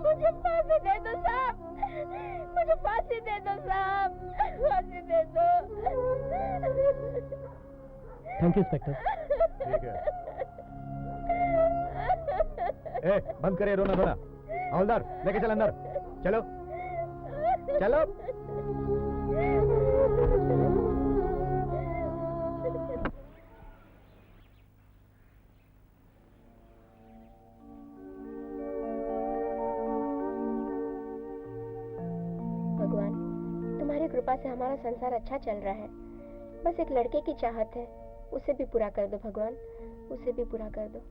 मुझे फांसी दे दो साहब, मुझे फांसी दे दो साहब, फांसी दे दो। Thank you inspector. ठीक है। ए, बंद करे रोना धोना। हवलदार लेके चल अंदर। चलो चलो। भगवान, तुम्हारी कृपा से हमारा संसार अच्छा चल रहा है। बस एक लड़के की चाहत है, उसे भी पूरा कर दो भगवान, उसे भी पूरा कर दो।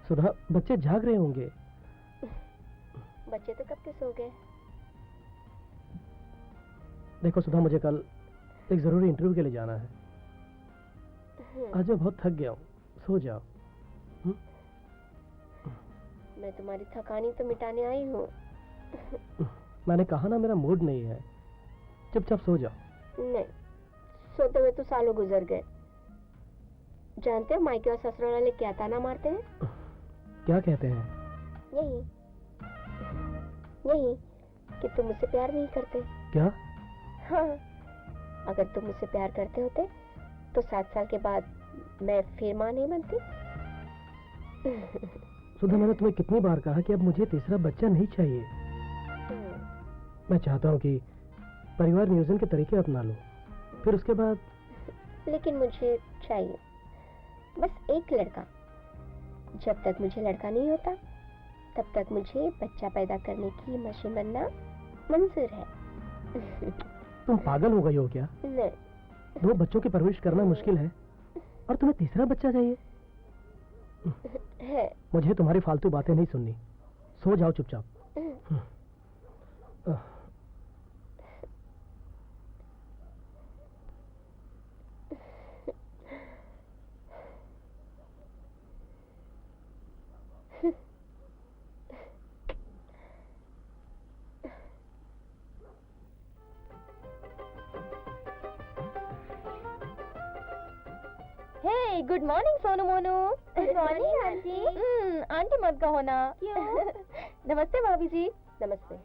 सुधा, बच्चे जाग रहे होंगे। बच्चे तो कब के सो गए। देखो सुधा, मुझे कल एक जरूरी इंटरव्यू के लिए जाना है। आज मैं बहुत थक गया हूँ, सो जाओ। मैं तुम्हारी थकानी तो मिटाने आई हूँ। मैंने कहा ना, मेरा मूड नहीं है। चुपचाप सो जाओ। नहीं, सोते हुए तो सालों गुजर गए। जानते हो मायके और ससुराल वाले क्या ताना मारते हैं? क्या कहते हैं? यही कि तुम मुझसे प्यार नहीं करते। क्या? हाँ, अगर तुम मुझसे प्यार करते होते तो 7 साल के बाद मैं फिर माँ नहीं बनती। सुधा, मैंने तुम्हें कितनी बार कहा कि अब मुझे तीसरा बच्चा नहीं चाहिए। मैं चाहता हूँ कि परिवार नियोजन के तरीके अपना लो, फिर उसके बाद। लेकिन मुझे चाहिए बस एक लड़का। जब तक मुझे लड़का नहीं होता तब तक मुझे बच्चा पैदा करने की मशीन बनना मंजूर है। तुम पागल हो गई हो क्या? नहीं। 2 बच्चों की परवरिश करना मुश्किल है और तुम्हें तीसरा बच्चा चाहिए है। मुझे तुम्हारी फालतू बातें नहीं सुननी। सो जाओ चुपचाप। Good morning Sonu Monu. Good morning aunty. Aunty मत कहो ना। क्यों? नमस्ते भाभी जी। नमस्ते।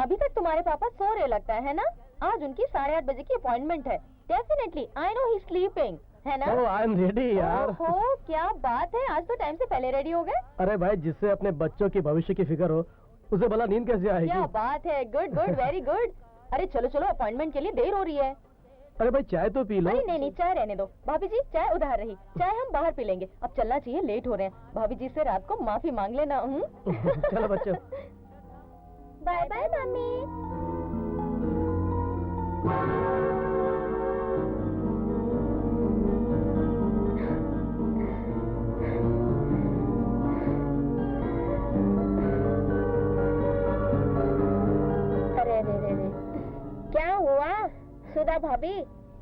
अभी तक तुम्हारे पापा सो रहे लगता है ना? आज उनकी 8:30 बजे की अपॉइंटमेंट है। Definitely I know he sleeping, है ना? ओह, आई एम रेडी यार। ओहो, क्या बात है, आज तो टाइम से पहले रेडी हो गए। अरे भाई, जिससे अपने बच्चों की भविष्य की फिक्र हो उसे भला नींद कैसे आएगी? क्या बात है, गुड गुड वेरी गुड। अरे चलो चलो, अपॉइंटमेंट के लिए देर हो रही है। अरे भाई, चाय तो पी लो। अरे नहीं, चाय रहने दो भाभी जी, चाय उधार रही। चाय हम बाहर पी लेंगे, अब चलना चाहिए, लेट हो रहे हैं। भाभी जी से रात को माफी मांग लेना। चलो बच्चों। Bye bye mummy. क्या हुआ सुधा भाभी?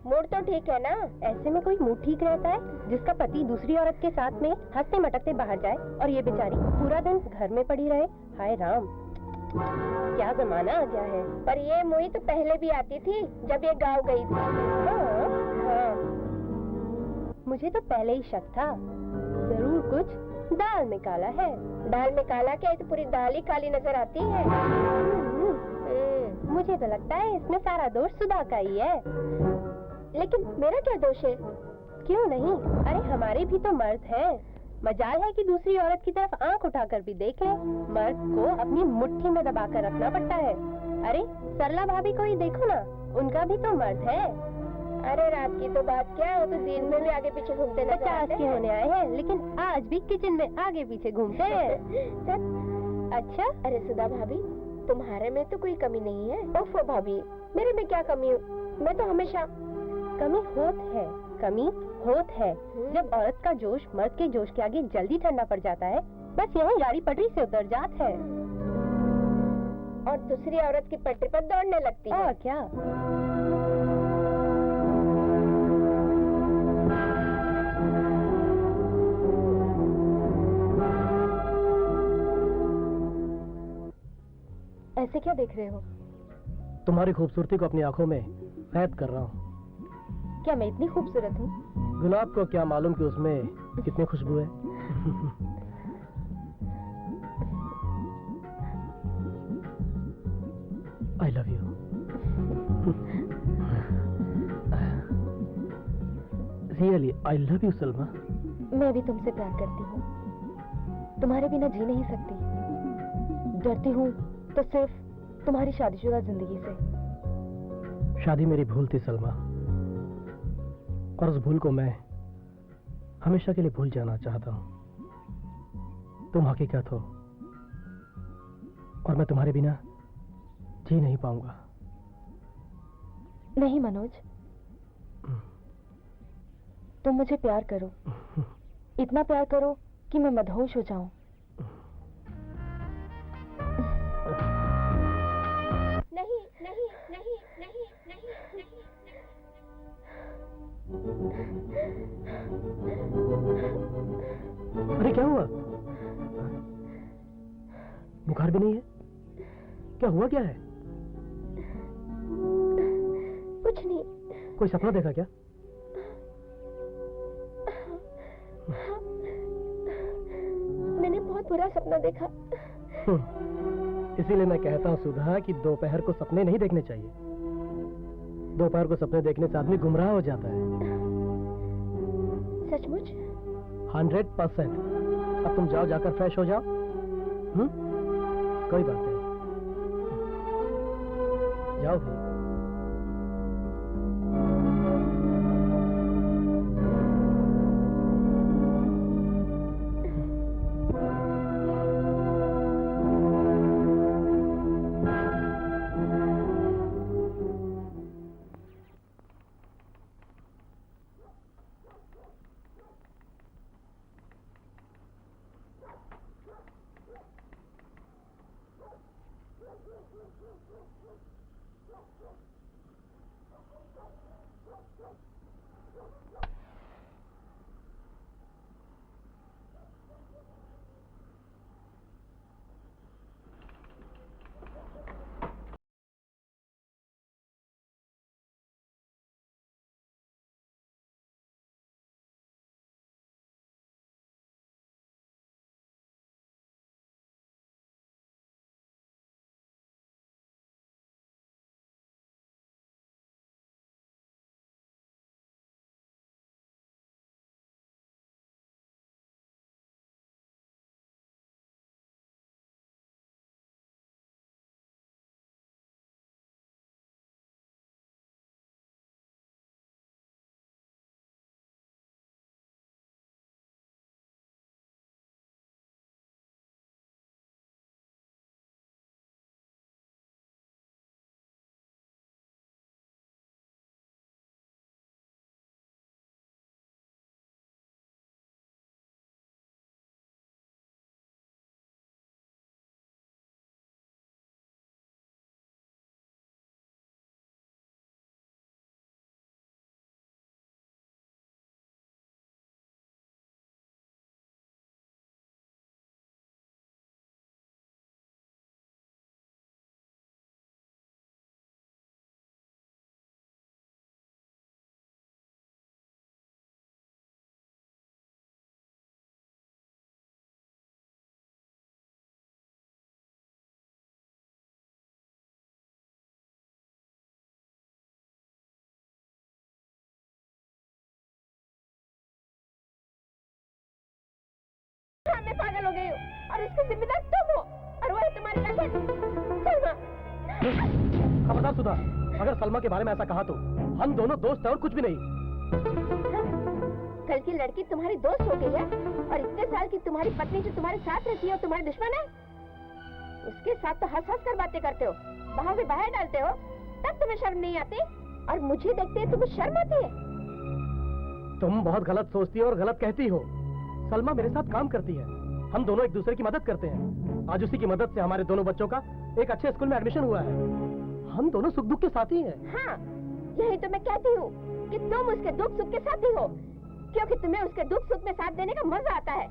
मूड तो ठीक है ना? ऐसे में कोई मूड ठीक रहता है जिसका पति दूसरी औरत के साथ में हंसते मटकते बाहर जाए और ये बेचारी पूरा दिन घर में पड़ी रहे? हाय राम, क्या जमाना आ गया है। पर ये मोही तो पहले भी आती थी जब ये गाँव गई थी। हाँ, हाँ। मुझे तो पहले ही शक था, जरूर कुछ दाल में काला है। दाल में काला क्या है, तो पूरी दाल ही काली नजर आती है। मुझे तो लगता है इसमें सारा दोष सुधा का ही है। लेकिन मेरा क्या दोष है? क्यों नहीं, अरे हमारे भी तो मर्द हैं। मजाल है कि दूसरी औरत की तरफ आंख उठाकर भी देख ले। मर्द को अपनी मुट्ठी में दबाकर रखना पड़ता है। अरे सरला भाभी को ही देखो ना, उनका भी तो मर्द है। अरे रात की तो बात क्या, वो तो दिन में भी आगे पीछे घूमते नजर 50 आते के हैं। होने आए हैं, लेकिन आज भी किचन में आगे पीछे घूमते हैं। अच्छा, अरे सुधा भाभी, तुम्हारे में तो कोई कमी नहीं है। ओफो भाभी, मेरे में क्या कमी है? मैं तो हमेशा कमी होत है। जब औरत का जोश मर्द के जोश के आगे जल्दी ठंडा पड़ जाता है, बस यही गाड़ी पटरी से उतर जात है। और दूसरी औरत की पटरी पर दौड़ने लगती है। और क्या। ऐसे क्या देख रहे हो? तुम्हारी खूबसूरती को अपनी आंखों में कैद कर रहा हूँ। क्या मैं इतनी खूबसूरत हूँ? गुलाब को क्या मालूम कि उसमें कितनी खुशबू है। I love you. Really I love you Salma. मैं भी तुमसे प्यार करती हूँ। तुम्हारे बिना जी नहीं सकती। डरती हूँ तो सिर्फ तुम्हारी शादीशुदा जिंदगी से। शादी मेरी भूल थी सलमा, और उस भूल को मैं हमेशा के लिए भूल जाना चाहता हूं। तुम हकीकत हो और मैं तुम्हारे बिना जी नहीं पाऊंगा। नहीं मनोज, तुम मुझे प्यार करो। इतना प्यार करो कि मैं मदहोश हो जाऊं। नहीं नहीं नहीं नहीं नहीं नहीं। अरे क्या हुआ? बुखार भी नहीं है? क्या हुआ, क्या है? कुछ नहीं। कोई सपना देखा क्या? मैंने बहुत बुरा सपना देखा। इसीलिए मैं कहता हूँ सुधा कि दोपहर को सपने नहीं देखने चाहिए। दोपहर को सपने देखने से आदमी गुमराह हो जाता है। सचमुच? 100%। अब तुम जाओ, जाकर फ्रेश हो जाओ। कोई बात नहीं, जाओ भाई। पागल हो गई हूँ और उसकी जिम्मेदार तुम हो और वो है तुम्हारी नखन सलमा। खबरदार सुधा, अगर सलमा के बारे में ऐसा कहा तो हम दोनों दोस्त हैं और कुछ भी नहीं। कल की लड़की तुम्हारी दोस्त हो गई है और इतने साल की तुम्हारी पत्नी जो तुम्हारे साथ रहती है और तुम्हारी दुश्मन है, उसके साथ तो हंस हंस कर बातें करते हो, बाहर से बाहर डालते हो, तब तुम्हें शर्म नहीं आती और मुझे देखते ही तुम्हें शर्म आती है। तुम बहुत गलत सोचती हो और गलत कहती हो। सलमा मेरे साथ काम करती है, हम दोनों एक दूसरे की मदद करते हैं। आज उसी की मदद से हमारे दोनों बच्चों का एक अच्छे स्कूल में एडमिशन हुआ है। हम दोनों सुख दुख के साथी हैं। हाँ, यही तो मैं कहती हूँ कि तुम उसके दुख सुख के साथी हो, क्योंकि तुम्हें उसके दुख सुख में साथ देने का मजा आता है।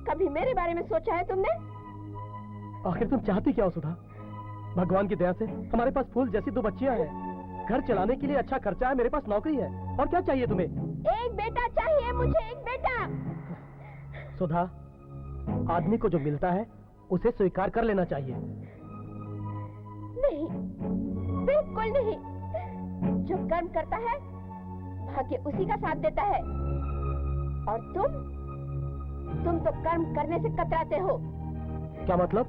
कभी मेरे बारे में सोचा है तुमने? आखिर तुम चाहती क्या हो सुधा? भगवान की दया से हमारे पास फूल जैसी 2 बच्चियां हैं, घर चलाने के लिए अच्छा खर्चा है, मेरे पास नौकरी है, और क्या चाहिए तुम्हें? एक बेटा चाहिए मुझे, एक बेटा। सुधा, आदमी को जो मिलता है उसे स्वीकार कर लेना चाहिए। नहीं, बिल्कुल नहीं। जो कर्म करता है भाग्य उसी का साथ देता है, और तुम तो कर्म करने से कतराते हो। क्या मतलब?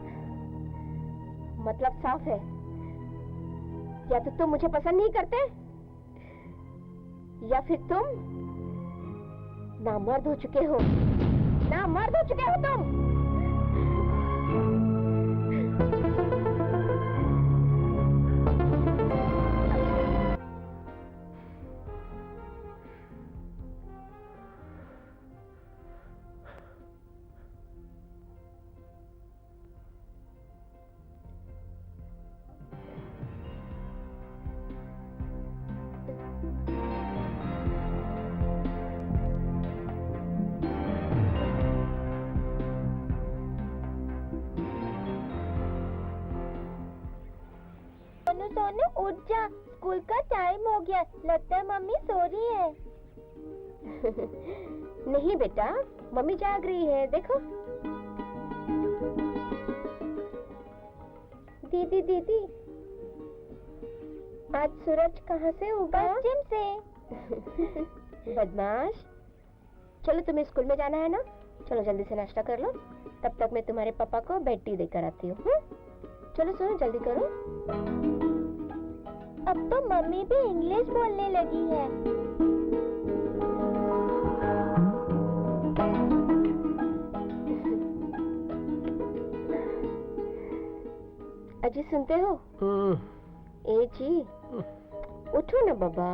मतलब साफ है, या तो तुम मुझे पसंद नहीं करते या फिर तुम नामर्द हो चुके हो। नामर्द हो चुके हो तुम। सोनू उठ जा, स्कूल का टाइम हो गया, लगता है मम्मी सो रही है। नहीं बेटा, मम्मी जाग रही है, देखो। दीदी दीदी, आज सूरज कहाँ से उगा? पश्चिम से। बदमाश, चलो तुम्हें स्कूल में जाना है ना, चलो जल्दी से नाश्ता कर लो, तब तक मैं तुम्हारे पापा को बेड टी देकर आती हूँ। चलो सुनो, जल्दी करो। अब तो मम्मी भी इंग्लिश बोलने लगी है। अजी सुनते हो? ए जी, उठो ना बाबा।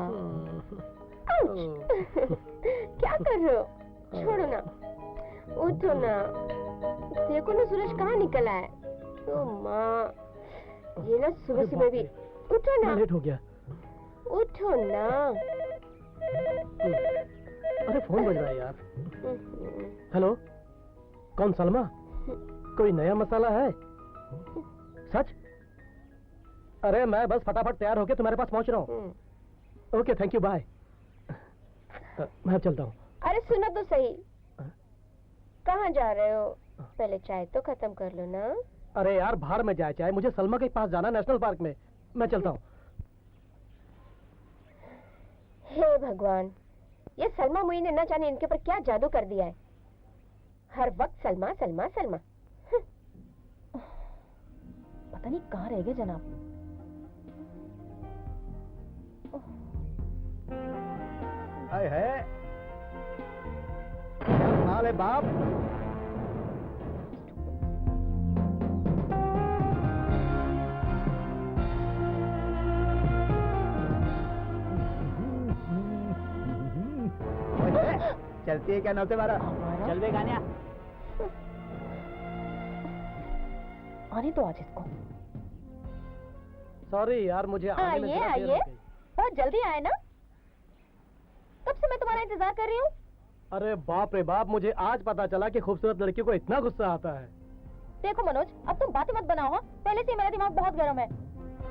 क्या कर रहे हो? छोड़ो ना, उठो ना। देखो ना सूरज कहाँ निकला है। ओ माँ, ये ना सुबह सुबह भी। उठो ना। लेट हो गया। उठो ना। अरे फोन बज रहा है यार। हेलो, कौन? सलमा? कोई नया मसाला है? सच? अरे मैं बस फटाफट तैयार होके तुम्हारे पास पहुंच रहा हूँ। Okay, thank you, bye. मैं चलता हूँ। अरे सुनो तो सही, कहाँ जा रहे हो? पहले चाय तो खत्म कर लो ना। अरे यार, बाहर में जाए चाहे, मुझे सलमा के पास जाना, नेशनल पार्क में। मैं चलता हूँ। हे भगवान, ये सलमा मुई ने न जाने इनके ऊपर क्या जादू कर दिया है। हर वक्त सलमा सलमा सलमा। पता नहीं कहाँ रह गए जनाब। आए है हाल है बाप। चलती है क्या 9 से 12? चल बे गानिया। आने तो आज इसको। सॉरी यार, मुझे आने में आइए जरा देर हो आइए, गई। बहुत जल्दी आए ना। कब से मैं तुम्हारा इंतजार कर रही हूँ। अरे बाप रे बाप, मुझे आज पता चला कि खूबसूरत लड़की को इतना गुस्सा आता है। देखो मनोज, अब तुम बातें मत बनाओ। हाँ, पहले से मेरा दिमाग बहुत गर्म है।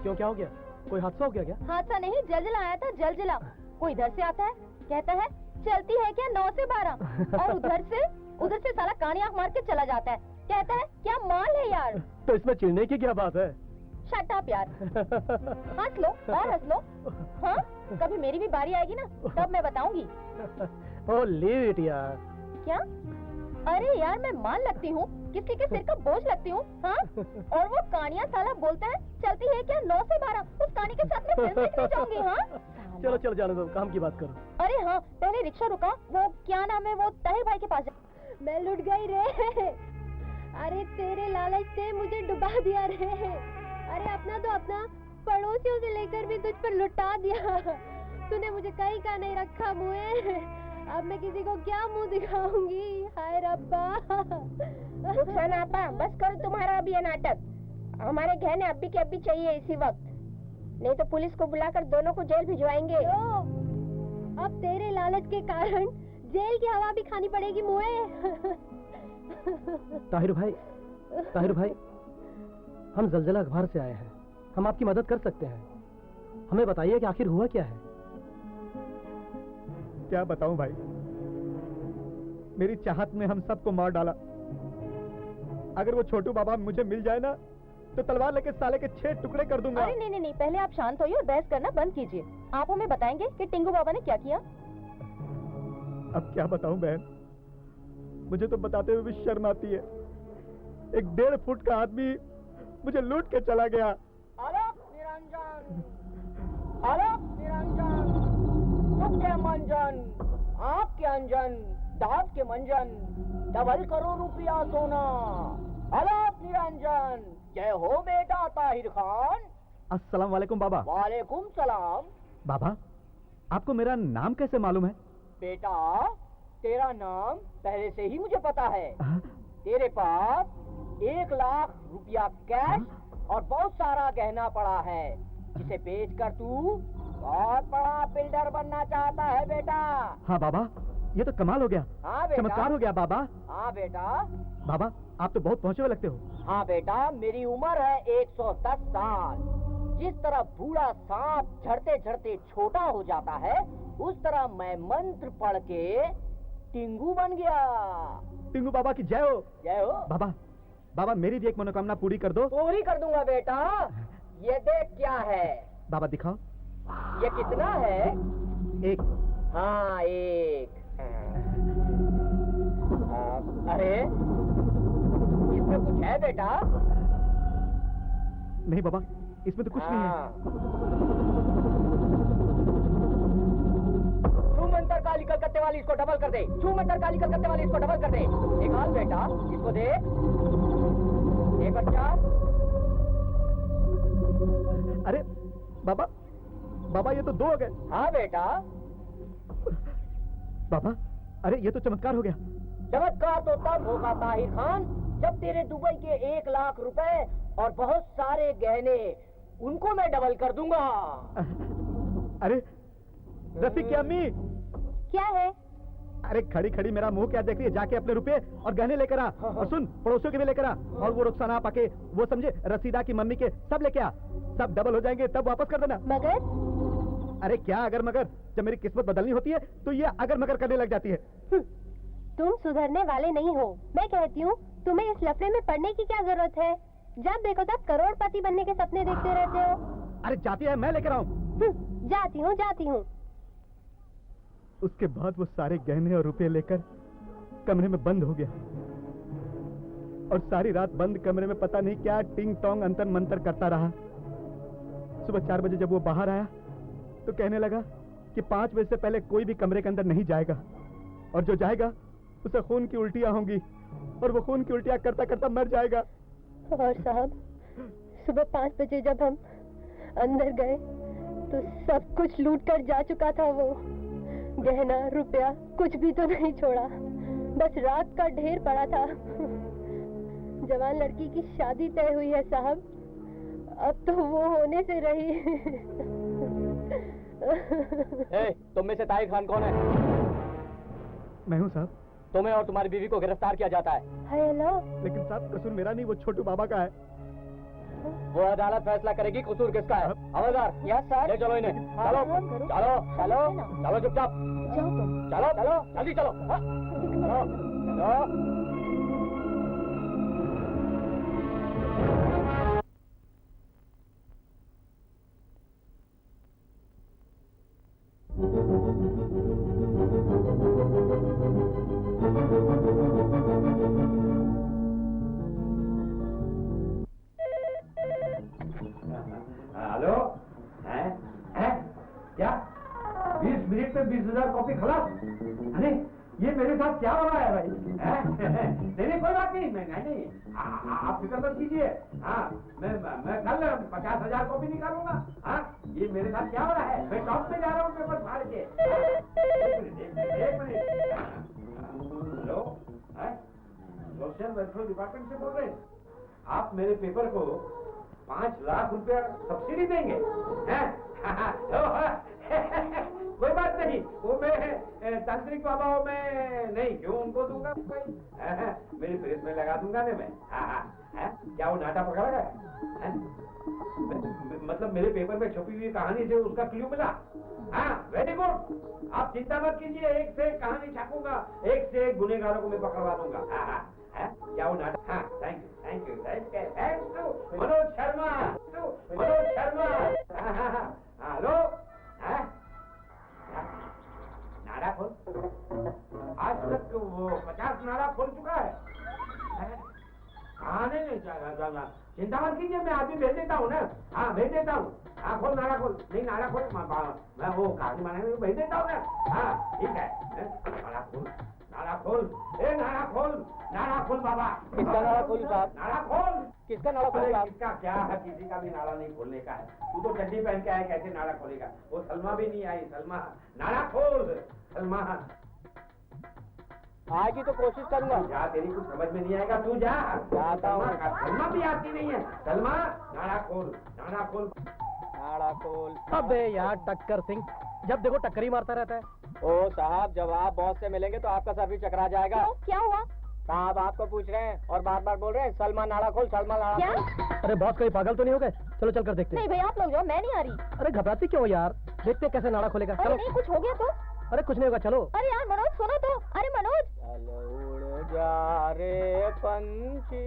क्यों, क्या हो गया? कोई हादसा हो गया क्या? हादसा नहीं, जलजला आया था, जलजला। कोई इधर से आता है, कहता है चलती है क्या 9 से 12, और उधर से साला कानी आंख मार के चला जाता है, कहता है क्या माल है यार। तो इसमें चिढ़ने की क्या बात है? शट अप यार। हंस लो और हंस लो। हाँ, कभी मेरी भी बारी आएगी ना, तब मैं बताऊंगी। ओ लीव इट यार। क्या अरे यार मैं मान लगती हूँ, किसी के सिर का बोझ लगती हूँ, हाँ? और वो कहानियाँ साला बोलता है, चलती है क्या 9 से 12, उस कहानी के साथ मैं फिल्म देखने जाऊंगी, हाँ? चलो चलो जाने दो, काम की बात करो। अरे हाँ, पहले रिक्शा रुका, वो क्या नाम है, वो ताहिर भाई के पास। मैं लुट गई रे। अरे तेरे लालच से मुझे डुबा दिया रे। अरे अपना तो अपना, पड़ोसियों से लेकर भी तुझ पर लुटा दिया। तूने मुझे कहीं का नहीं रखा मुए। अब मैं किसी को क्या मुंह दिखाऊंगी? हाय रब्बा। रुखसाना आपा, बस करो तुम्हारा अब ये नाटक। हमारे गहने अभी के अभी चाहिए इसी वक्त, नहीं तो पुलिस को बुलाकर दोनों को जेल भिजवाएंगे। अब तेरे लालच के कारण जेल की हवा भी खानी पड़ेगी मुए। ताहिर भाई, हम जलजला अखबार से आए हैं, हम आपकी मदद कर सकते हैं। हमें बताइए कि आखिर हुआ क्या है। क्या बताऊं भाई, मेरी चाहत में हम सबको मार डाला। अगर वो छोटू बाबा मुझे मिल जाए ना, तो तलवार लेके साले के 6 टुकड़े कर दूंगा। अरे नहीं, पहले आप शांत होइए और बहस करना बंद कीजिए। आप हमें बताएंगे कि टिंगू बाबा ने क्या किया? अब क्या बताऊं बहन, मुझे तो बताते हुए भी शर्म आती है। एक 1.5 फुट का आदमी मुझे लूट के चला गया। आलोक निरंजन, आलोक निरंजन, सुख के मंजन, आपके अंजन, दांत के मंजन, डबल करो रुपया सोना। आलोक निरंजन, जय हो बेटा ताहिर खान। अस्सलाम वालेकुम बाबा। वालेकुम सलाम। बाबा, आपको मेरा नाम कैसे मालूम है? बेटा, तेरा नाम पहले से ही मुझे पता है। हाँ? तेरे पास 1 लाख रुपया कैश और बहुत सारा गहना पड़ा है, जिसे बेचकर तू बहुत बड़ा बिल्डर बनना चाहता है बेटा। हाँ बाबा, ये तो कमाल हो गया। हाँ बेटा। चमत्कार हो गया बाबा। हाँ बेटा। बाबा, आप तो बहुत पहुंचे हुए लगते हो। हाँ बेटा, मेरी उम्र है 110 साल। जिस तरह बूढ़ा सांप झड़ते झड़ते छोटा हो जाता है, उस तरह मैं मंत्र पढ़ के टिंगू बन गया। टिंगू बाबा की जय हो। जय हो। बाबा मेरी भी एक मनोकामना पूरी कर दो। पूरी कर दूंगा बेटा। ये देख क्या है। बाबा दिखाओ। ये कितना है? 1। हाँ 1। अरे इसमें कुछ है बेटा? नहीं बाबा, इसमें तो कुछ नहीं है। छू मंतर काली कलकत्ते वाली, इसको डबल कर दे। छू मंतर काली कलकत्ते वाली, इसको डबल कर दे। निकाल बेटा, इसको देख। एक बच्चा। अरे बाबा ये तो 2 हो गए। हाँ बेटा। बाबा, अरे ये तो चमत्कार हो गया। चमत्कार तो तब होगा ताहिर खान, जब तेरे दुबई के 1 लाख रुपए और बहुत सारे गहने, उनको मैं डबल कर दूंगा। अरे रफीक की अम्मी। क्या है? अरे खड़ी खड़ी मेरा मुंह क्या देख रही है? जाके अपने रुपए और गहने लेकर आ। और सुन, पड़ोसियों के भी लेकर आ। और वो रुखसाना पाके, वो समझे रसीदा की मम्मी के, सब लेके आ। सब डबल हो जाएंगे, तब वापस कर देना। मगर? अरे क्या अगर मगर, जब मेरी किस्मत बदलनी होती है तो ये अगर मगर करने लग जाती है। तुम सुधरने वाले नहीं हो। मैं कहती हूँ, तुम्हें इस लफड़े में पड़ने की क्या जरूरत है? जब देखो तब करोड़पति बनने के सपने देखते रहते हो। अरे जाती है, मैं लेकर आऊं। जाती हूँ। उसके बाद वो सारे गहने और रुपए लेकर कमरे में बंद हो गया। और सारी रात बंद कमरे में पता नहीं क्या टिंग टोंग अंतर मंतर करता रहा। सुबह 4 बजे जब वो बाहर आया तो कहने लगा कि 5 बजे से पहले कोई भी कमरे के अंदर नहीं जाएगा, और जो जाएगा उसे खून की उल्टियां होंगी, और वो खून की उल्टियां करता करता मर जाएगा। और साहब, सुबह 5 बजे जब हम अंदर गए तो सब कुछ लूट कर जा चुका था। वो गहना रुपया कुछ भी तो नहीं छोड़ा, बस राख का ढेर पड़ा था। जवान लड़की की शादी तय हुई है साहब, अब तो वो होने से रही। तुम में से ताहिर खान कौन है? मैं हूँ साहब। तुम्हें और तुम्हारी बीवी को गिरफ्तार किया जाता है। हाय अल्लाह। लेकिन साहब कसूर मेरा नहीं, वो छोटू बाबा का है। वो अदालत फैसला करेगी कसूर किसका है। हवलदार, यस सर। ले चलो इन्हें। चलो चलो चुपचाप जाओ तुम। चलो जल्दी चलो। हाँ, चलो। हैं? क्या 20 मिनट में 20,000 कॉपी खलास? अरे ये मेरे साथ क्या हो रहा है भाई? नहीं नहीं कोई बात नहीं, मैं नहीं आप फिक्र मत कीजिए। हाँ मैं कल 50,000 कॉपी निकालूंगा। हाँ ये मेरे साथ क्या हो रहा है? मैं टॉप पे जा रहा हूँ पेपर फाड़ के। एक minute. Hello, social welfare department से बोल रहे हैं? आप मेरे पेपर को 5 लाख रुपया सब्सिडी देंगे? कोई बात नहीं, वो मैं तांत्रिक बाबाओं में नहीं, क्यों उनको दूंगा भाई? मेरी प्रेस में लगा दूंगा ना मैं। क्या वो नाटा पकड़ा गया? मतलब मेरे पेपर में छुपी हुई कहानी से उसका क्लू मिला? हाँ वेरी गुड, आप चिंता मत कीजिए, एक से एक कहानी छापूंगा, एक से एक गुनेगारों को मैं पकड़वा दूंगा। क्या वो नाटक? हाँ thank you Manoj Sharma, Manoj Sharma. Hello, नाड़ा खोल, आज तक वो 50 नाड़ा खोल चुका है। हाँ नहीं जाना, चिंता मत कीजिए, मैं अभी भेज देता हूँ ना। हाँ भेज देता हूँ। हाँ खोल नाड़ा खोल, नहीं नाड़ा खोल, मैं वो कहानी बनाने को भेज देता हूँ ना। हाँ ठीक है, नाड़ा खोल, नाड़ा खोल, ए नाड़ा खोल, नाड़ा खोल बाबा। किसका नाड़ा खोलूं साहब? नाड़ा खोल। किसका नाड़ा खोलूं साहब? किसका क्या है, किसी का भी नाड़ा नहीं खोलने का है। तू तो चड्डी पहन के आया, कैसे नाड़ा खोलेगा? वो सलमा भी नहीं आई, सलमा। नाड़ा खोल सलमा। आएगी तो कोशिश करूंगा। जा, तेरी कुछ समझ में नहीं आएगा, तू जा। जाता हूँ। सलमा भी आती नहीं है। सलमा नाड़ा खोल, नाड़ा खोल, नाड़ा खोल। अबे यार टक्कर सिंह, जब देखो टक्कर ही मारता रहता है। ओ साहब, जब आप बॉस से मिलेंगे तो आपका सर भी चकरा जाएगा। क्यों? क्या हुआ? साहब आपको पूछ रहे हैं और बार बार बोल रहे हैं सलमा नाड़ा खोल, सलमा नाड़ा क्या? खोल। अरे बॉस कहीं पागल तो नहीं हो गए? चलो चल कर देखते नहीं हैं। भाई आप लोग जाओ, मैं नहीं आ रही। अरे घबराती क्यों यार, देखते हैं कैसे नाड़ा खोलेगा। अरे चलो। नहीं, कुछ हो गया तो? अरे कुछ नहीं होगा, चलो। अरे यार मनोज सुनो तो। अरे मनोज, चल उड़ जा रे पंछी।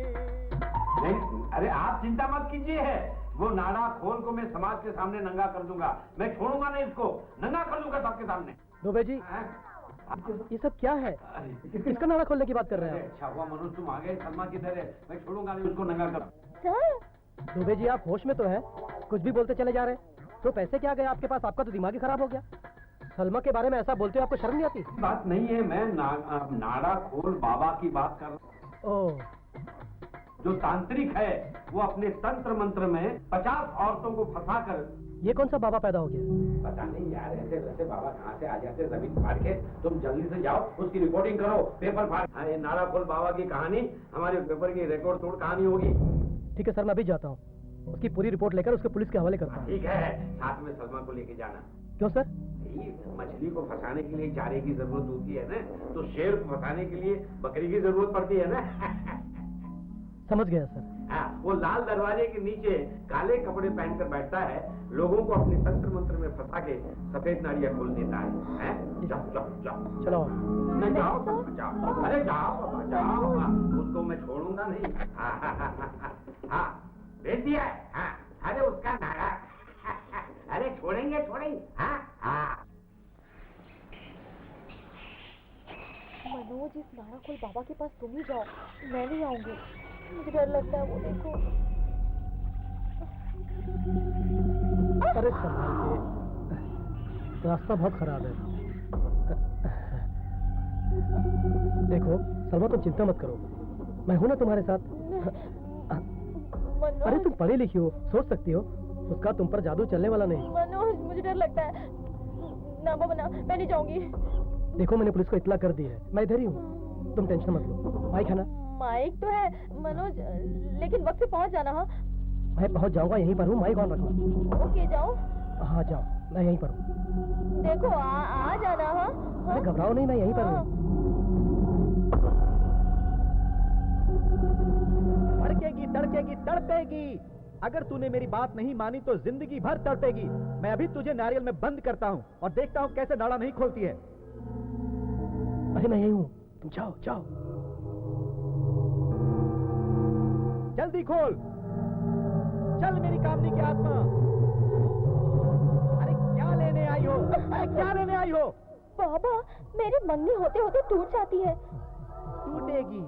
नहीं, अरे आप चिंता मत कीजिए, है वो नाड़ा खोल को मैं समाज के सामने नंगा कर दूंगा। मैं छोड़ूंगा नहीं इसको, नंगा कर दूंगा सबके सामने। दुबे जी, ये सब क्या है? किसका नाड़ा खोलने की बात कर रहे हैं आप? अच्छा हुआ मनोज तुम आ गए, सलमा किधर है? मैं छोड़ूंगा नहीं उसको, नंगा कर। सर दुबे जी आप होश में तो हैं? कुछ भी बोलते चले जा रहे हैं। तो पैसे क्या गए आपके पास? आपका तो दिमाग ही खराब हो गया। सलमा के बारे में ऐसा बोलते हो, आपको शर्म नहीं आती? बात नहीं है, मैं नाड़ा खोल बाबा की बात कर रहा हूँ। ओह, जो तांत्रिक है वो अपने तंत्र मंत्र में 50 औरतों को फंसा कर। ये कौन सा बाबा पैदा हो गया? पता नहीं यार, ऐसे वैसे बाबा कहाँ से आ जाते हैं जमीन फाड़ के। तुम जल्दी से जाओ, उसकी रिपोर्टिंग करो, पेपर फाड़। हाँ, ये नाड़ा खोल बाबा की कहानी हमारे पेपर की रिकॉर्ड तोड़ कहानी होगी। ठीक है सर, मैं अभी जाता हूँ, उसकी पूरी रिपोर्ट लेकर उसके पुलिस के हवाले करता हूँ। ठीक है, साथ में सलमा को लेके जाना। क्यों सर? मछली को फंसाने के लिए चारे की जरूरत होती है ना, तो शेर को फंसाने के लिए बकरी की जरूरत पड़ती है ना। समझ गया सर। हाँ, वो लाल दरवाजे के नीचे काले कपड़े पहनकर बैठता है, लोगों को अपने तंत्र मंत्र में फंसा के सफेद नाड़ियां खोल देता है। जाओ जाओ जाओ, चलो। नहीं जाओ जाओ, अरे जाओ बाबा जाओ, उसको मैं छोड़ूंगा नहीं। हाँ भेज दिया है। हाँ, अरे उसका नाड़ा, अरे छोड़ेंगे छोड़ेंगे। हाँ हाँ। मनोज, इस नाड़ा खोल बाबा के पास तुम ही जाओ, मैं नहीं आऊंगी। मुझे डर लगता है, वो देखो। अरे संभाल के, रास्ता बहुत खराब है। देखो सलमा, तुम चिंता मत करो, मैं हूं ना तुम्हारे साथ। अरे तुम पढ़ी लिखी हो, सोच सकती हो, उसका तुम पर जादू चलने वाला नहीं। मनोज, मुझे डर लगता है। ना बाबा ना, मैं नहीं जाऊंगी। देखो मैंने पुलिस को इत्तला कर दी है, मैं इधर ही हूँ, तुम टेंशन मत लो। माइक है ना? माइक तो है मनोज, लेकिन वक्त से पहुंच जाना। हाँ मैं पहुंच जाऊंगा, यहीं पर हूँ, माइक ऑन रखना। ओके जाओ। हाँ जाओ, मैं यहीं पर हूँ। देखो आ जाना। हाँ अरे घबराओ नहीं, मैं यहीं पर हूँ। भड़केगी, तड़केगी, तड़पेगी। अगर तूने मेरी बात नहीं मानी तो जिंदगी भर तड़पेगी। मैं अभी तुझे नारियल में बंद करता हूँ और देखता हूँ कैसे नाड़ा नहीं खोलती है। अरे मैं यहीं हूँ, तुम जाओ जाओ। जल्दी खोल, चल मेरी कामनी की आत्मा। अरे क्या लेने आई हो? अरे क्या लेने आई हो? बाबा, मेरी मंगनी होते होते टूट जाती है। टूटेगी,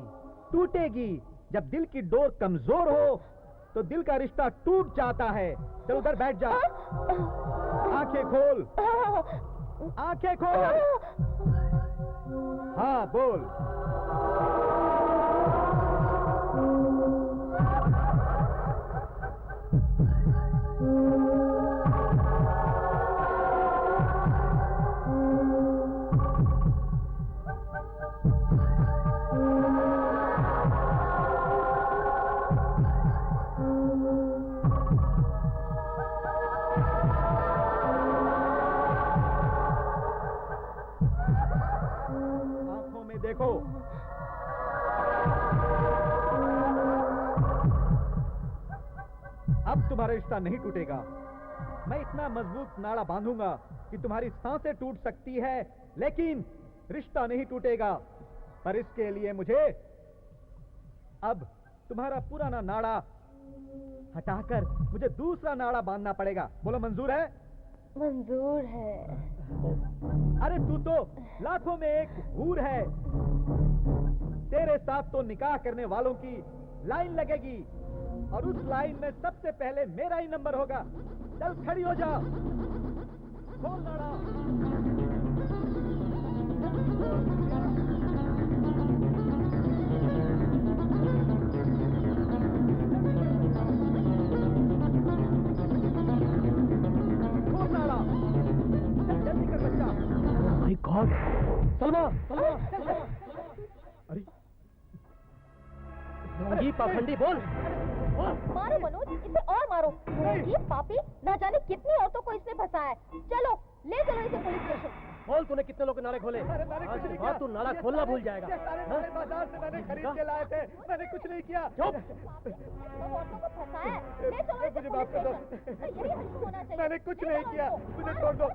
टूटेगी। जब दिल की डोर कमजोर हो तो दिल का रिश्ता टूट जाता है। चल उधर बैठ जा। आंखें खोल, आंखें खोल। हाँ बोल। आंखों में देखो। अब तुम्हारा रिश्ता नहीं टूटेगा। मैं इतना मजबूत नाड़ा बांधूंगा कि तुम्हारी सांसें टूट सकती है, लेकिन रिश्ता नहीं टूटेगा। पर इसके लिए मुझे अब तुम्हारा पुराना नाड़ा हटाकर मुझे दूसरा नाड़ा बांधना पड़ेगा। बोलो मंजूर है? मंजूर है। अरे तू तो लाखों में एक हूर है। तेरे साथ तो निकाह करने वालों की लाइन लगेगी और उस लाइन में सबसे पहले मेरा ही नंबर होगा। चल खड़ी हो जा। खोल नाड़ा। खोल नाड़ा। जल्दी कर बच्चा। My God, Salma, Salma, Salma. अरे ये पाखंडी, बोल। मारो मनोज, इसे और मारो। ये पापी, ना जाने कितनी औरतों को इसने फंसाया है। चलो ले चलो इसे पुलिस स्टेशन। बोल, तूने कितने लोग के नाले खोले? अरे मैंने कुछ नहीं आज किया। तू नाला खोलना भूल जाएगा। ये सारे नाले बाजार से मैंने खरीद के लाए थे। मैंने कुछ नहीं किया। चुप। सब औरतों को फंसाया है। ले चलो इसे मुझे पुलिस माफ कर दो। स्टेशन। यही हल्क होना चाहिए। मैंने कुछ ले नहीं चलो किया। इनको। मुझे छोड़ दो।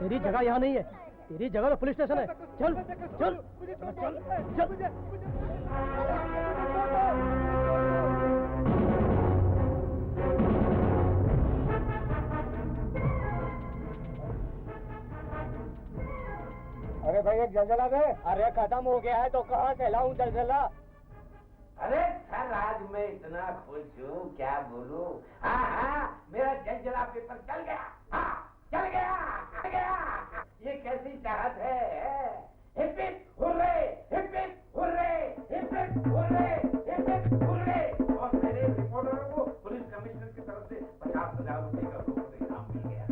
तेरी जगह यहाँ नहीं है, तेरी जगह तो पुलिस स्टेशन है। चल चल मुझे छोड़ दो। चल। मुझे अरे भाई एक जलजला दे। अरे खत्म हो गया है तो कहाँ से लाऊं जलजला? अरे सर आज मैं इतना खुश हूँ, क्या बोलूं। हाँ हाँ, मेरा जलजला पेपर चल गया। हाँ चल गया, चल गया। ये कैसी चाहत है? Hip hip hurray, hip hip hurray, hip hip hurray, hip hip hurray. और मेरे रिपोर्टरों को पुलिस कमिश्नर की तरफ से 50,000 रुपए का रोकड़ इनाम मिल गया।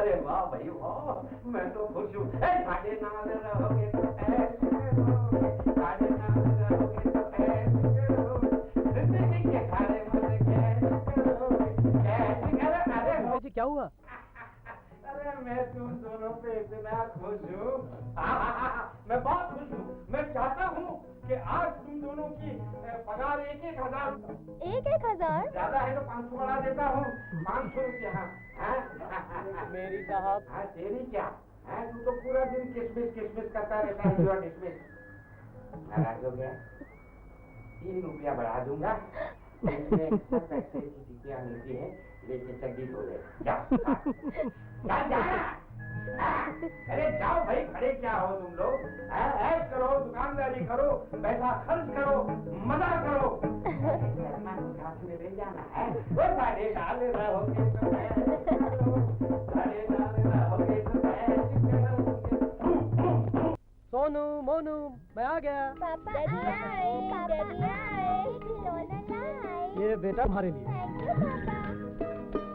अरे वाह भाई वाह, मैं तो खुश हूँ। साढ़े नाल रहोगे तो ऐसे रहोगे, साढ़े नाल रहोगे तो ऐसे रहोगे, जिंदगी के सारे मजे कैसे करोगे, कैसे करोगे। अरे जी क्या हुआ? अरे मैं तुम दोनों पे इतना खुश हूँ। मैं बहुत खुश हूँ। मैं चाहता हूँ कि आज तुम दोनों की पगार 1,000। 1,000? ज्यादा है तो 500 बढ़ा देता हूँ। 500 रुपया। मेरी साहब। हाँ तेरी क्या है? तू तो पूरा दिन किसमिस किसमिस करता रहता है। जो किसमिस नाराज हो गया? 3 रुपया बढ़ा दूंगा। इसमें सब पैसे की टिकियाँ मिलती है, लेके चड्डी धो ले। जा जा। अरे जाओ भाई, खड़े क्या हो तुम लोग? ऐश करो, दुकानदारी करो, पैसा खर्च करो, मजा करो। साथ में ले जाना है। वो साढ़े नाल रहोगे तो ऐश करो, साढ़े नाल रहोगे तो ऐश करो। सोनू, मोनू, मैं आ गया। पापा आए, पापा आए, खिलौना लाए। ये बेटा तुम्हारे लिए, थैंक यू पापा।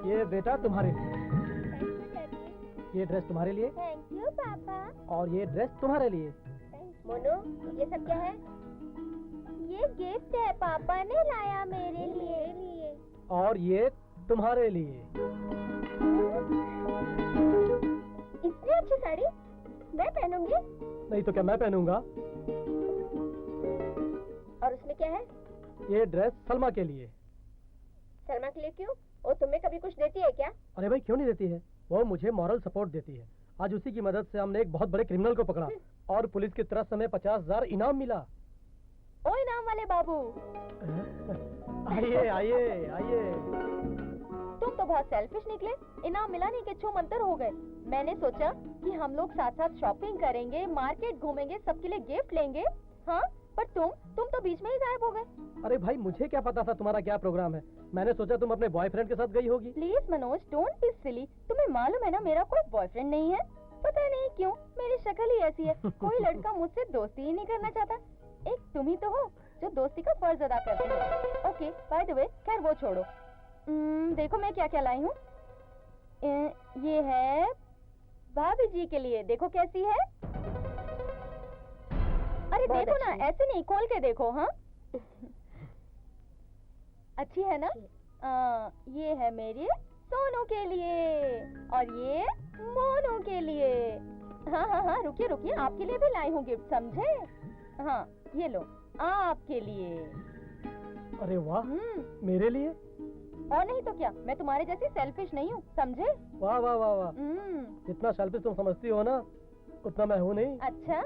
ये बेटा तुम्हारे लिए, थैंक यू डैडी। ये ड्रेस तुम्हारे लिए थैंक यू पापा। और ये ड्रेस तुम्हारे लिए। मोनू, ये सब क्या है? ये गिफ्ट है, पापा ने लाया मेरे लिए। और ये तुम्हारे लिए। इतनी अच्छी साड़ी मैं पहनूंगी। नहीं तो क्या मैं पहनूंगा? और उसमें क्या है? ये ड्रेस सलमा के लिए। सलमा के लिए क्यों? वो तुम्हें कभी कुछ देती है क्या? अरे भाई क्यों नहीं देती है, वो मुझे मॉरल सपोर्ट देती है। आज उसी की मदद से हमने एक बहुत बड़े क्रिमिनल को पकड़ा और पुलिस की तरफ से हमें 50,000 इनाम मिला। ओ इनाम वाले बाबू, आइए आइए आइए। तुम तो बहुत सेल्फिश निकले। इनाम मिला नहीं के छो मंतर हो गए। मैंने सोचा कि हम लोग साथ साथ शॉपिंग करेंगे, मार्केट घूमेंगे, सबके लिए गिफ्ट लेंगे। हाँ, पर तुम तो बीच में ही गायब हो गए। अरे भाई, मुझे क्या पता था तुम्हारा क्या प्रोग्राम है। मैंने सोचा तुम अपने बॉयफ्रेंड के साथ गई होगी। Please Manoj, don't be silly. तुम्हें मालूम है ना मेरा कोई बॉयफ्रेंड नहीं है। पता नहीं क्यों मेरी शक्ल ही ऐसी है। कोई लड़का मुझसे दोस्ती ही नहीं करना चाहता। एक तुम ही तो हो जो दोस्ती का फर्ज अदा करते हो। ओके, बाय द वे, खैर वो छोड़ो। देखो मैं क्या क्या लाई हूँ। ये है भाभी जी के लिए, देखो कैसी है। अरे देखो ना, ऐसे नहीं, खोल के देखो। हाँ अच्छी है ना। ये है मेरे सोनू के लिए और ये मोनू के लिए। हाँ हाँ हाँ, रुकिए रुकिए, आपके लिए भी लाई हूँ गिफ्ट, समझे। हाँ ये लो, आपके लिए। अरे वाह, मेरे लिए? और नहीं तो क्या, मैं तुम्हारे जैसी सेल्फिश नहीं हूँ, समझे। वाह वाह वाह वाह, जितना सेल्फिश तुम समझती हो ना, उतना मैं हूँ नहीं। अच्छा,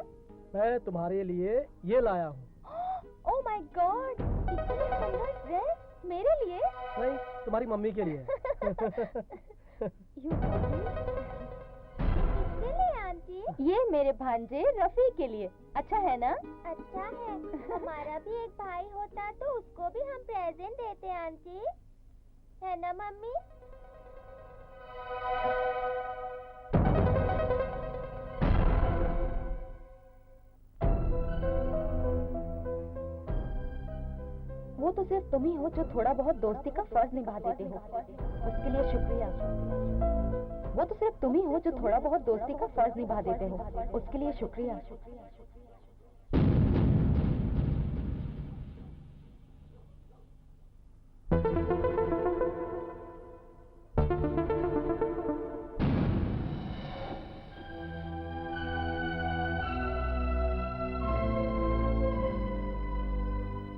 मैं तुम्हारे लिए ये लाया हूँ। ओह माय गॉड, इतनी सुंदर ड्रेस मेरे लिए? नहीं, तुम्हारी मम्मी के लिए। किसके लिए आंटी? ये मेरे भांजे रफी के लिए। अच्छा है ना? अच्छा है। हमारा भी एक भाई होता तो उसको भी हम प्रेजेंट देते आंटी, है ना मम्मी? वो तो सिर्फ तुम ही हो जो थोड़ा बहुत दोस्ती का फर्ज निभा देते हो, उसके लिए शुक्रिया। वो तो सिर्फ तुम ही हो जो थोड़ा बहुत दोस्ती का फर्ज निभा देते हो, उसके लिए शुक्रिया।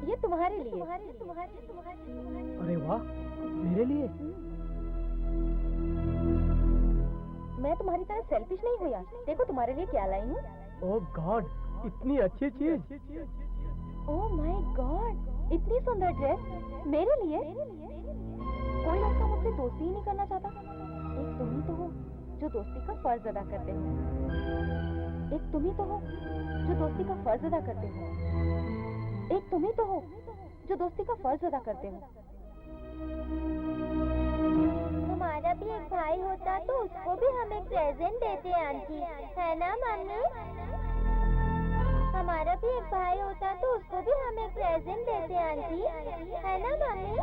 ये तुम्हारे लिए। अरे वाह, मेरे लिए? मैं तुम्हारी तरह सेल्फिश नहीं हूँ यार। देखो तुम्हारे लिए क्या लाई हूँ। ओह गॉड, इतनी अच्छी चीज। ओह माय गॉड, इतनी सुंदर ड्रेस मेरे लिए। कोई लड़का मुझसे दोस्ती ही नहीं करना चाहता। एक तुम ही तो हो जो दोस्ती का फर्ज अदा करते हो। एक तुम ही तो हो जो दोस्ती का फर्ज अदा करते हो। एक तुम ही तो हो जो दोस्ती का फर्ज अदा करते हो। हमारा भी एक भाई होता तो उसको भी हम एक प्रेजेंट देते आंटी, है ना मम्मी? हमारा भी एक भाई होता तो उसको भी हम एक प्रेजेंट देते आंटी, है ना मम्मी?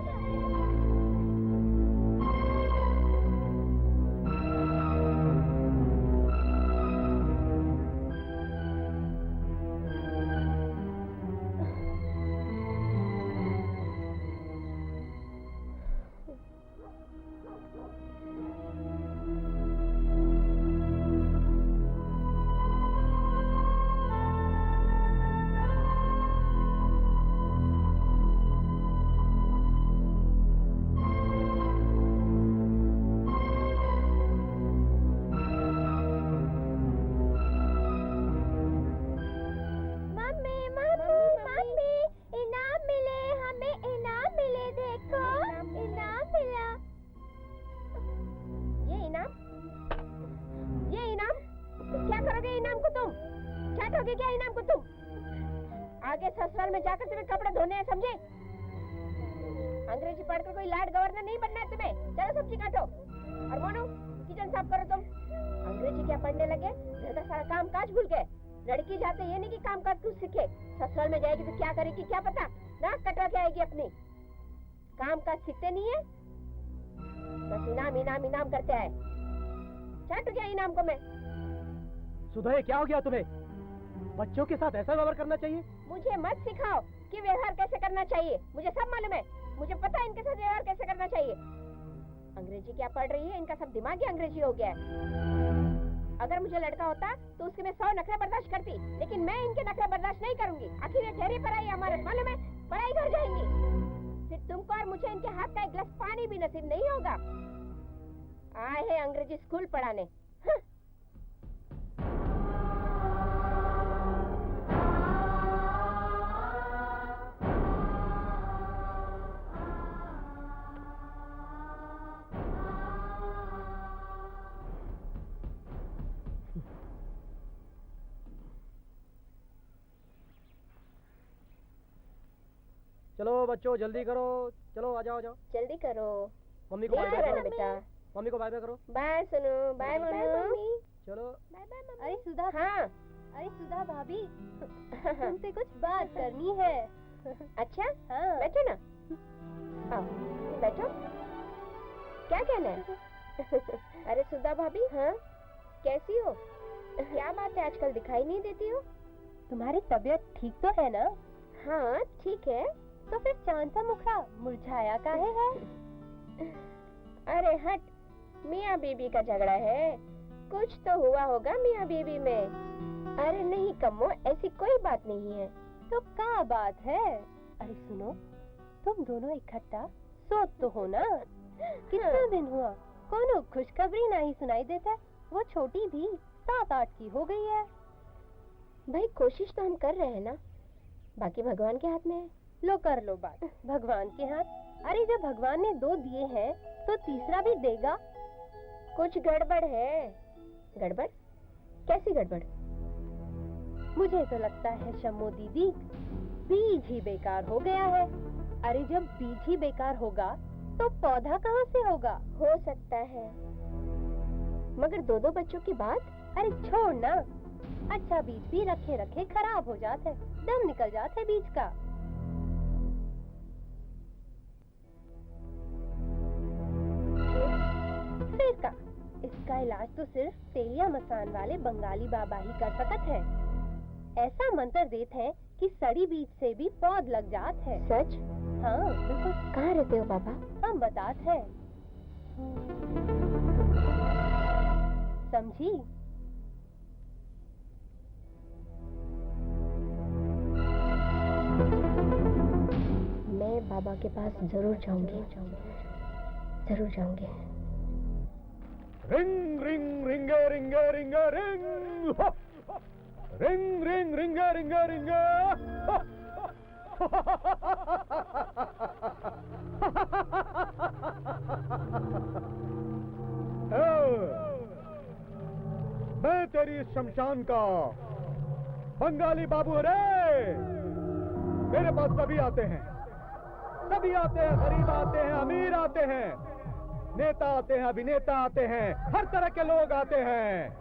ससुराल में जाकर तुम्हें कपड़े धोने हैं, समझे? अंग्रेजी पढ़कर कोई लॉर्ड गवर्नर नहीं बनना है तुम्हें। चलो सब्जी काटो और मोनू किचन साफ करो। तुम अंग्रेजी क्या पढ़ने लगे? घर का सारा काम काज भूल गए। लड़की जाते ये नहीं कि काम काज कुछ सीखे। ससुराल में जाएगी तो क्या करेगी क्या पता, नाक कटवा के आएगी अपनी। काम काज सीखते नहीं है, बस इनाम इनाम इनाम करते आए। चाटू क्या इनाम को मैं। सुधा, क्या हो गया तुम्हें? बच्चों के साथ ऐसा व्यवहार करना चाहिए? मुझे मत सिखाओ कि व्यवहार कैसे करना चाहिए। मुझे सब मालूम है। मुझे पता है इनके साथ व्यवहार कैसे करना चाहिए। अंग्रेजी क्या पढ़ रही है, इनका सब दिमाग ही अंग्रेजी हो गया है। अगर मुझे लड़का होता तो उसके मैं 100 नखरे बर्दाश्त करती, लेकिन मैं इनके नखरे बर्दाश्त नहीं करूंगी। आखिर ये ठहरी पढ़ाई हमारे, मालूम है, पढ़ाई कर जाएंगी। फिर तुमको और मुझे इनके हाथ का एक गिलास पानी भी नसीब नहीं होगा। आए हैं अंग्रेजी स्कूल पढ़ाने। चलो बच्चों जल्दी करो, चलो आ जाओ आ जाओ। जल्दी करो। मम्मी को बाय देर बाय हो रहा है करो, बेटा। मम्मी को बाय बाय करो। बाय सुनो, बाय मम्मी। चलो। Bye bye mummy. अरे सुधा, हाँ। अरे सुधा भाभी, तुमसे कुछ बात करनी है। अच्छा, हाँ। बैठो ना। आओ, बैठो। क्या कहना है? अरे सुधा भाभी, हाँ, कैसी हो? क्या बात है, आजकल दिखाई नहीं देती हो? तुम्हारी तबीयत ठीक तो है ना? हाँ, ठीक है। तो फिर चांद सा मुखड़ा मुरझाया काहे है? अरे हट, मियाँ बीबी का झगड़ा है। कुछ तो हुआ होगा मियाँ बीबी में। अरे नहीं कम्मो, ऐसी कोई बात नहीं है। तो क्या बात है? अरे सुनो, तुम दोनों इकट्ठा सोच तो हो ना? कितना दिन हुआ, कोनो खुशखबरी नहीं सुनाई देता। वो छोटी भी 7-8 की हो गई है। भाई कोशिश तो हम कर रहे हैं ना, बाकी भगवान के हाथ में है। लो कर लो बात, भगवान के हाथ। अरे जब भगवान ने 2 दिए हैं तो तीसरा भी देगा। कुछ गड़बड़ है। गड़बड़? कैसी गड़बड़? मुझे तो लगता है शम्मो दीदी, बीज ही बेकार हो गया है। अरे जब बीज ही बेकार होगा तो पौधा कहाँ से होगा? हो सकता है, मगर 2-2 बच्चों की बात। अरे छोड़ ना, अच्छा बीज भी रखे रखे खराब हो जाता है, दम निकल जाता है बीज का। फिर का इसका इलाज तो सिर्फ तेलिया मसान वाले बंगाली बाबा ही कर सकत है। ऐसा मंत्र देते हैं कि सड़ी बीज से भी पौध लग जात है। सच? हाँ बिल्कुल। कहाँ रहते हो बाबा? हम बताते हैं, समझी? मैं बाबा के पास जरूर जाऊंगी, जरूर जाऊंगी। रिंग रिंग रिंगे रिंगे रिंगे रिंग हो। रिंग रिंग रिंगे रिंगे रिंगे हो। मैं तेरी शमशान का बंगाली बाबू रे। मेरे पास सभी आते हैं, सभी आते हैं, गरीब आते हैं, अमीर आते हैं, नेता आते हैं, अभिनेता आते हैं, हर तरह के लोग आते हैं।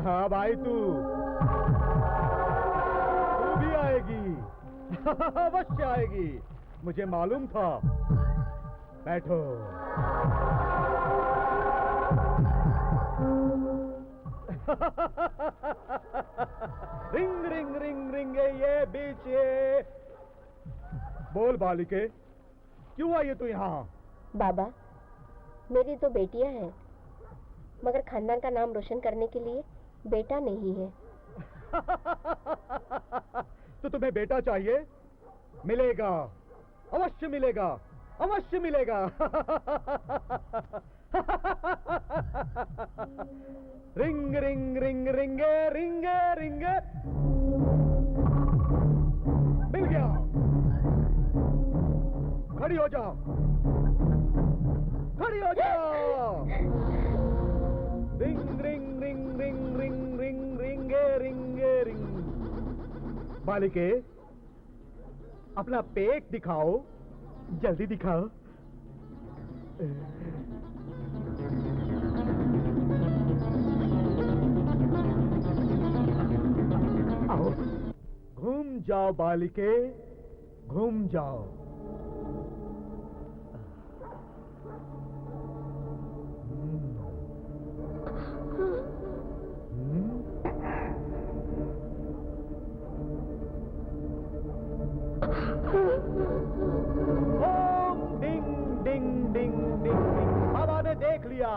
अब आई तू भी आएगी। अवश्य आएगी, मुझे मालूम था। बैठो। रिंग रिंग रिंग रिंगे ये बीच ये। बोल बालिके, क्यों आई है तू यहाँ? बाबा, मेरी 2 बेटियां हैं, मगर खानदान का नाम रोशन करने के लिए बेटा नहीं है। तो तुम्हें बेटा चाहिए? मिलेगा, अवश्य मिलेगा, अवश्य मिलेगा। रिंग रिंग रिंग रिंगे रिंगे रिंगे। मिल गया। खड़ी हो जाओ, खड़ी हो जाओ। रिंग रिंग रिंग रिंग रिंग रिंग रिंगे रिंगे रिंग। बालिके, अपना पेट दिखाओ, जल्दी दिखाओ। आओ, घूम जाओ बालिके, घूम जाओ। डिंग डिंग डिंग डिंग डिंग। बाबा ने देख लिया,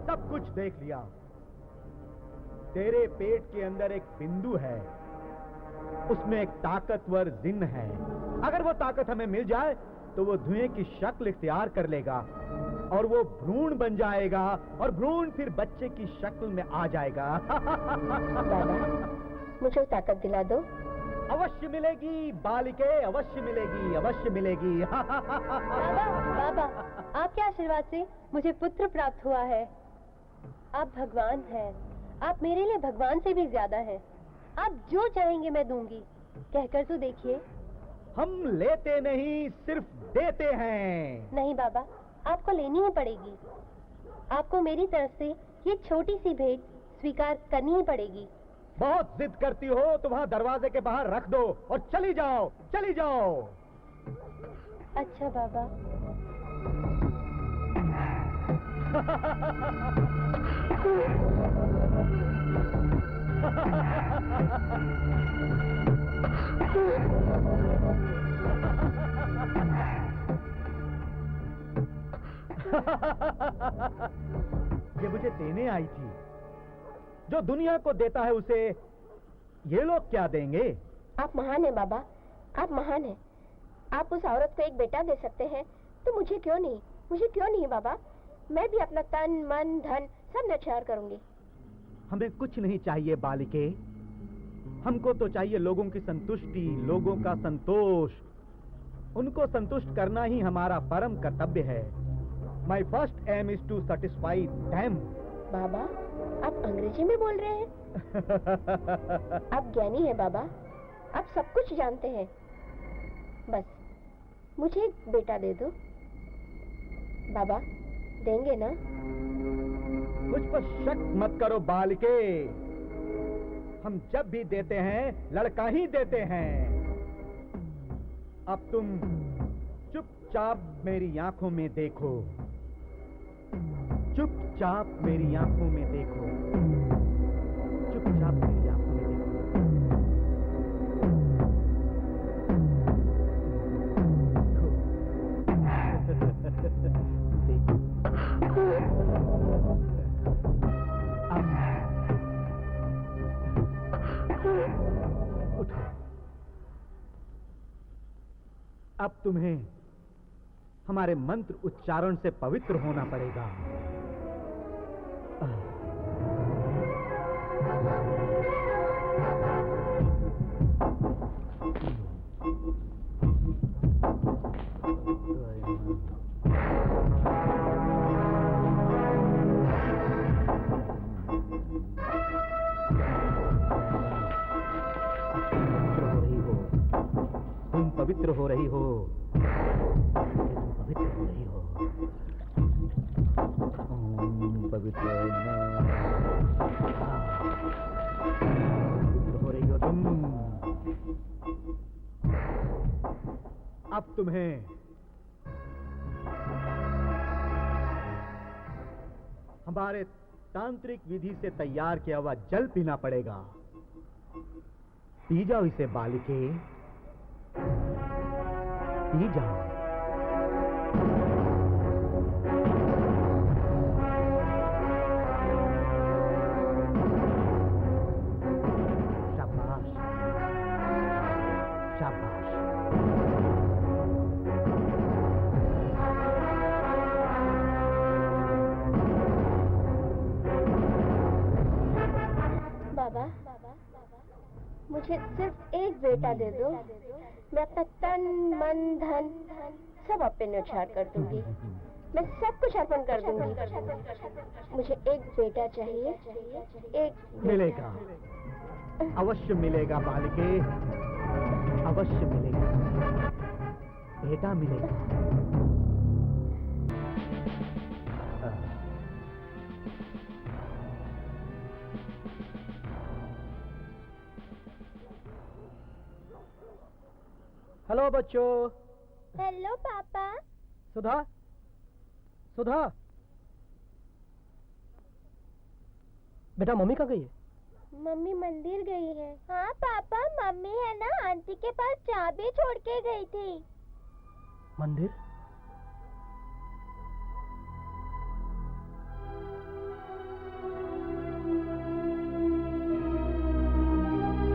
सब कुछ देख लिया। तेरे पेट के अंदर एक बिंदु है, उसमें एक ताकतवर जिन्न है। अगर वो ताकत हमें मिल जाए तो वो धुएं की शक्ल इख्तियार कर लेगा और वो भ्रूण बन जाएगा और भ्रूण फिर बच्चे की शक्ल में आ जाएगा। बाबा, मुझे ताकत दिला दो। अवश्य मिलेगी बालिके, अवश्य मिलेगी, अवश्य मिलेगी। बाबा, बाबा, आपके आशीर्वाद से मुझे पुत्र प्राप्त हुआ है। आप भगवान हैं। आप मेरे लिए भगवान से भी ज्यादा हैं। आप जो चाहेंगे मैं दूंगी। कहकर तो देखिए। हम लेते नहीं, सिर्फ देते हैं। नहीं बाबा, आपको लेनी ही पड़ेगी। आपको मेरी तरफ से ये छोटी सी भेंट स्वीकार करनी ही पड़ेगी। बहुत जिद करती हो तो वहाँ दरवाजे के बाहर रख दो और चली जाओ, चली जाओ। अच्छा बाबा। ये मुझे देने आई थी। जो दुनिया को देता है उसे ये लोग क्या देंगे? आप महान हैं बाबा, आप महान हैं। आप उस औरत को एक बेटा दे सकते हैं तो मुझे क्यों नहीं, मुझे क्यों नहीं बाबा। मैं भी अपना तन मन धन सब न्यौछावर करूंगी। हमें कुछ नहीं चाहिए बालिके। हमको तो चाहिए लोगों की संतुष्टि, लोगों का संतोष। उनको संतुष्ट करना ही हमारा परम कर्तव्य है। My first aim is to satisfy them. बाबा, आप अंग्रेजी में बोल रहे हैं? आप ज्ञानी हैं बाबा, आप सब कुछ जानते हैं। बस मुझे एक बेटा दे दो बाबा, देंगे ना? मुझ पर शक मत करो बालिके। हम जब भी देते हैं लड़का ही देते हैं। अब तुम चुपचाप मेरी आंखों में देखो, चुपचाप मेरी आंखों में देखो, चुपचाप मेरी आंखों में देखो। उठो। अब तुम्हें हमारे मंत्र उच्चारण से पवित्र होना पड़ेगा। तुम पवित्र हो रही हो, पवित्र हो रही हो। पवित्र हो रही हो तुम। अब तुम्हें हमारे तांत्रिक विधि से तैयार किया हुआ जल पीना पड़ेगा। पी जाओ इसे बालिके, पी जाओ। शाबाश, शाबाश। बाबा, मुझे सिर्फ एक बेटा दे दो। मैं अपना तन मन धन सब आप पे न्यौछावर कर दूंगी। मैं सब कुछ अर्पण कर दूंगी। मुझे एक बेटा चाहिए, एक बेटा। मिलेगा, अवश्य मिलेगा बालिके, अवश्य मिलेगा, बेटा मिलेगा। हेलो बच्चों। हेलो पापा। सुधा, सुधा, बेटा मम्मी कहाँ गई है? मम्मी मंदिर गई है। हाँ पापा, मम्मी है ना आंटी के पास चाबी छोड़ के गई थी। मंदिर?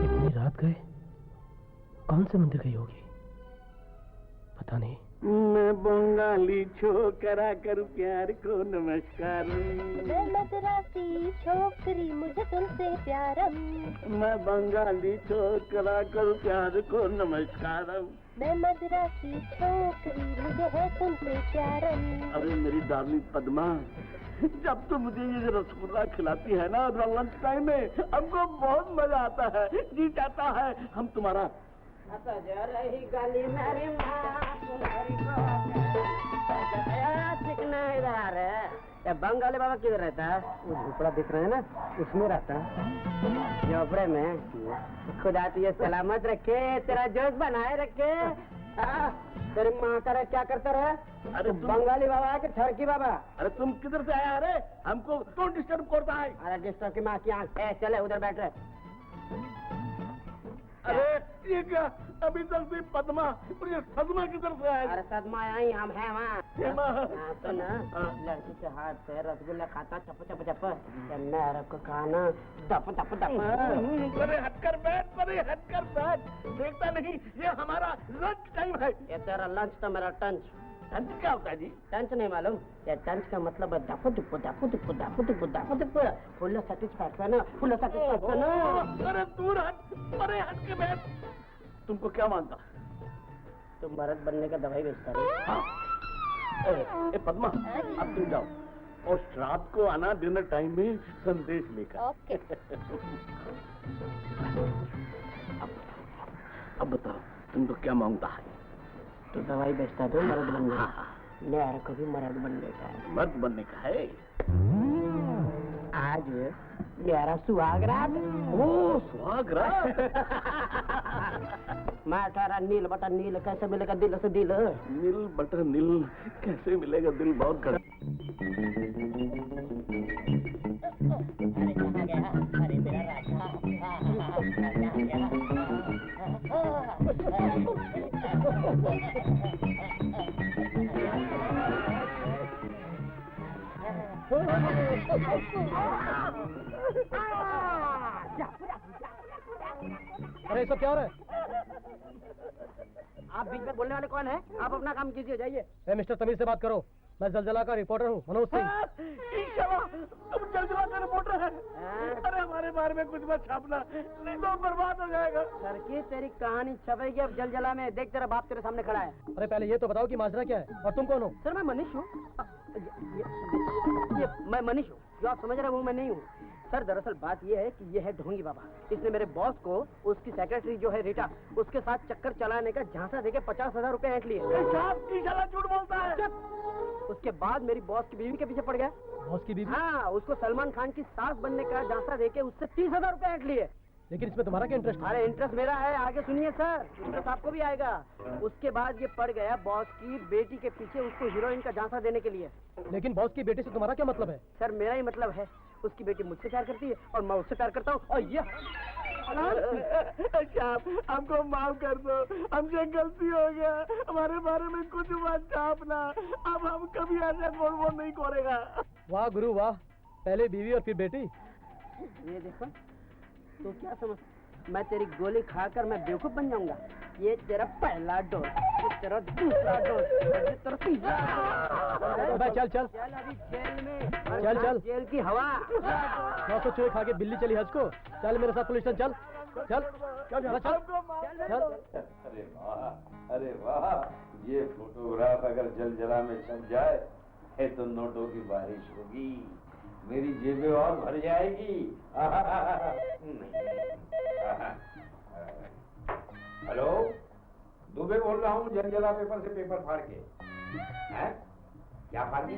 इतनी रात गए, कौन से मंदिर गई होगी? पता नहीं। मैं बंगाली छोकरा करूं प्यार को नमस्कार। मैं मद्रासी छोकरी मुझे तुमसे प्यारम। मैं बंगाली छोकरा करूं प्यार को नमस्कार। मैं मद्रासी छोकरी मुझे है तुमसे प्यारम। अरे मेरी डार्लिंग पद्मा, जब तुम मुझे ये रसगुल्ला खिलाती है ना लंच टाइम में, हमको बहुत मजा आता है, जी चाहता है हम तुम्हारा रही गली मेरी इधर है। बंगाली बाबा किधर रहता है? वो झोपड़ा दिख रहा है ना, उसमें रहता है, झोपड़े में। खुदा तुझे सलामत रखे, तेरा जोश बनाए रखे। तेरी माँ का क्या करता रहा? अरे बंगाली बाबा है कि ठरकी बाबा? अरे तुम किधर से आया? अरे हमको कौन डिस्टर्ब करता है? अरे डिस्टर्ब की माँ की आँख है, चले उधर बैठ रहे। अरे ये क्या, अभी तक भी पद्मा और ये सदमा किधर से आया? अरे सदमा आई, हम हैं वहाँ। तो ना लड़की के हाथ से रसगुल्ला खाता चप चप चप, मेरे को खाना दप दप दप। अरे हटकर बैठ, अरे हटकर बैठ, देखता नहीं ये हमारा लंच टाइम है। ये तेरा लंच तो मेरा टंच। लंच क्या होता है जी? टंच नहीं मालूम? ये टंच का मतलब है दप दुप दप दुप दप दुप दप दुप, फुल सेटिस्फैक्शन, फुल सेटिस्फैक्शन। अरे दूर हट, अरे हट के बैठ। तुमको क्या मानता? तुम मर्द बनने का दवाई बेचता है। हाँ? ए पद्मा, अब तुम जाओ और रात को आना डिनर टाइम में संदेश लेकर। ओके। अब बताओ तुमको क्या मांगता है? तो दवाई बेचता है तो मर्द बनने का, मेरे को भी मर्द बनने का है। मर्द बनने का है? आज मेरा सुहागरात। ओ सुहागरात। मैं अठारह नील बटा नील कैसे मिलेगा दिल से दिल? नील बटर नील कैसे मिलेगा दिल? बहुत कर। अरे मेरा राजा। अरे सब क्या हो रहा है? आप बीच में बोलने वाले कौन है? आप अपना काम कीजिए, जाइए। मिस्टर तमीज से बात करो, मैं जलजला का रिपोर्टर हूँ, मनोज सिंह। तुम जलजला का रिपोर्टर है? अरे हमारे बारे में कुछ मत छापना, नहीं तो बर्बाद हो जाएगा। सर की तेरी कहानी छपेगी अब जलजला में। देख तेरा बाप तेरे सामने खड़ा है। अरे पहले ये तो बताओ कि माजरा क्या है और तुम कौन हो? सर मैं मनीष हूँ। ये मैं मनीष हूँ, जो आप समझ रहे हैं वो मैं नहीं हूँ। सर दरअसल बात ये है कि ये है ढोंगी बाबा। इसने मेरे बॉस को उसकी सेक्रेटरी जो है रीटा, उसके साथ चक्कर चलाने का झांसा देके 50,000 रुपए ऐंठ लिए। झूठ बोलता है। उसके बाद मेरी बॉस की बीवी के पीछे पड़ गया। बॉस की बीवी? हाँ, उसको सलमान खान की सास बनने का झांसा देके उससे 30,000 रुपए ऐंठ लिए। लेकिन इसमें तुम्हारा क्या इंटरेस्ट? अरे इंटरेस्ट मेरा है, आगे सुनिए सर, इंटरेस्ट आपको भी आएगा। उसके बाद ये पड़ गया बॉस की बेटी के पीछे उसको हीरोइन का झांसा देने के लिए। लेकिन बॉस की बेटी से तुम्हारा क्या मतलब है? सर मेरा ही मतलब है, उसकी बेटी मुझसे प्यार करती है और मैं उससे प्यार करता हूँ। और ये हमको माफ कर दो, हमसे गलती हो गया, हमारे बारे में कुछ मत छापना, अब हम कभी ऐसे बोल नहीं करेगा। वाह गुरु वाह, पहले बीवी और फिर बेटी। ये देखो, तो क्या समझ, मैं तेरी गोली खाकर मैं बेवकूफ बन जाऊंगा? ये तेरा पहला डोज, ये तेरा दूसरा डोज, ये तेरा तीसरा डोज। चल चल चल अभी जेल में, चल चल, जेल की हवा। 900 चूहे खा के बिल्ली चली हज को। चल मेरे साथ पुलिस स्टेशन, चल चल चल चल चल। अरे वाह, अरे वाह, ये फोटोग्राफ अगर जलजला में छप जाए तो नोटों की बारिश होगी, मेरी जेबें और भर जाएगी। हेलो, दुबे बोल रहा हूँ, जलजला पेपर से पेपर फाड़ के। हैं? क्या फाड़ के?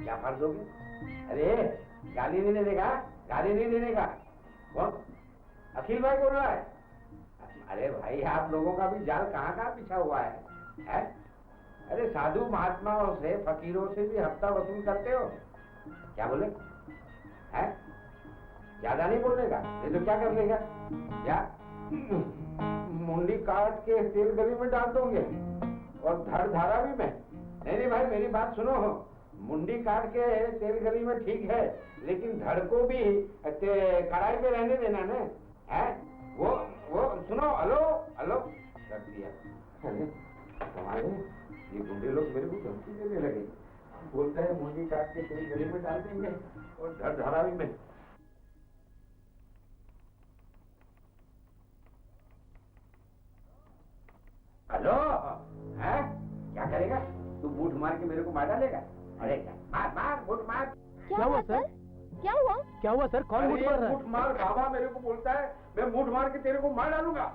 क्या फाड़ दोगे? अरे गाली नहीं देने का, गाली नहीं देने का। कौन? अखिल भाई बोल रहा है? अरे भाई, आप लोगों का भी जाल कहाँ कहाँ बिछा हुआ है? अरे साधु महात्माओं से, फकीरों से भी हफ्ता वसूल करते हो? क्या बोले? है? ज्यादा नहीं बोलने का, ये तो क्या कर लेगा? क्या मुंडी काट के तेल गली में डाल दोगे और धड़ धारा भी में? नहीं भाई, मेरी बात सुनो, मुंडी काट के तेल गली में ठीक है, लेकिन धड़ को भी कढ़ाई में रहने देना ना। है वो सुनो, हेलो हेलो कर दिया। तुम्हारे ये गुंडे लोग मेरे को धमकी देने लगे। बोलता है मुर्गी काट के तेरे गले में डाल देंगे और धर धारावी में। हेलो, है क्या करेगा तू? बूट मार के मेरे को मार डालेगा? अरे मार मार बूट मार। क्या हुआ सर? क्या हुआ? क्या हुआ सर? कौन मुझ मार रहा है? बूट मार बाबा मेरे को बोलता है, मैं बूट मार के तेरे को मार डालूंगा।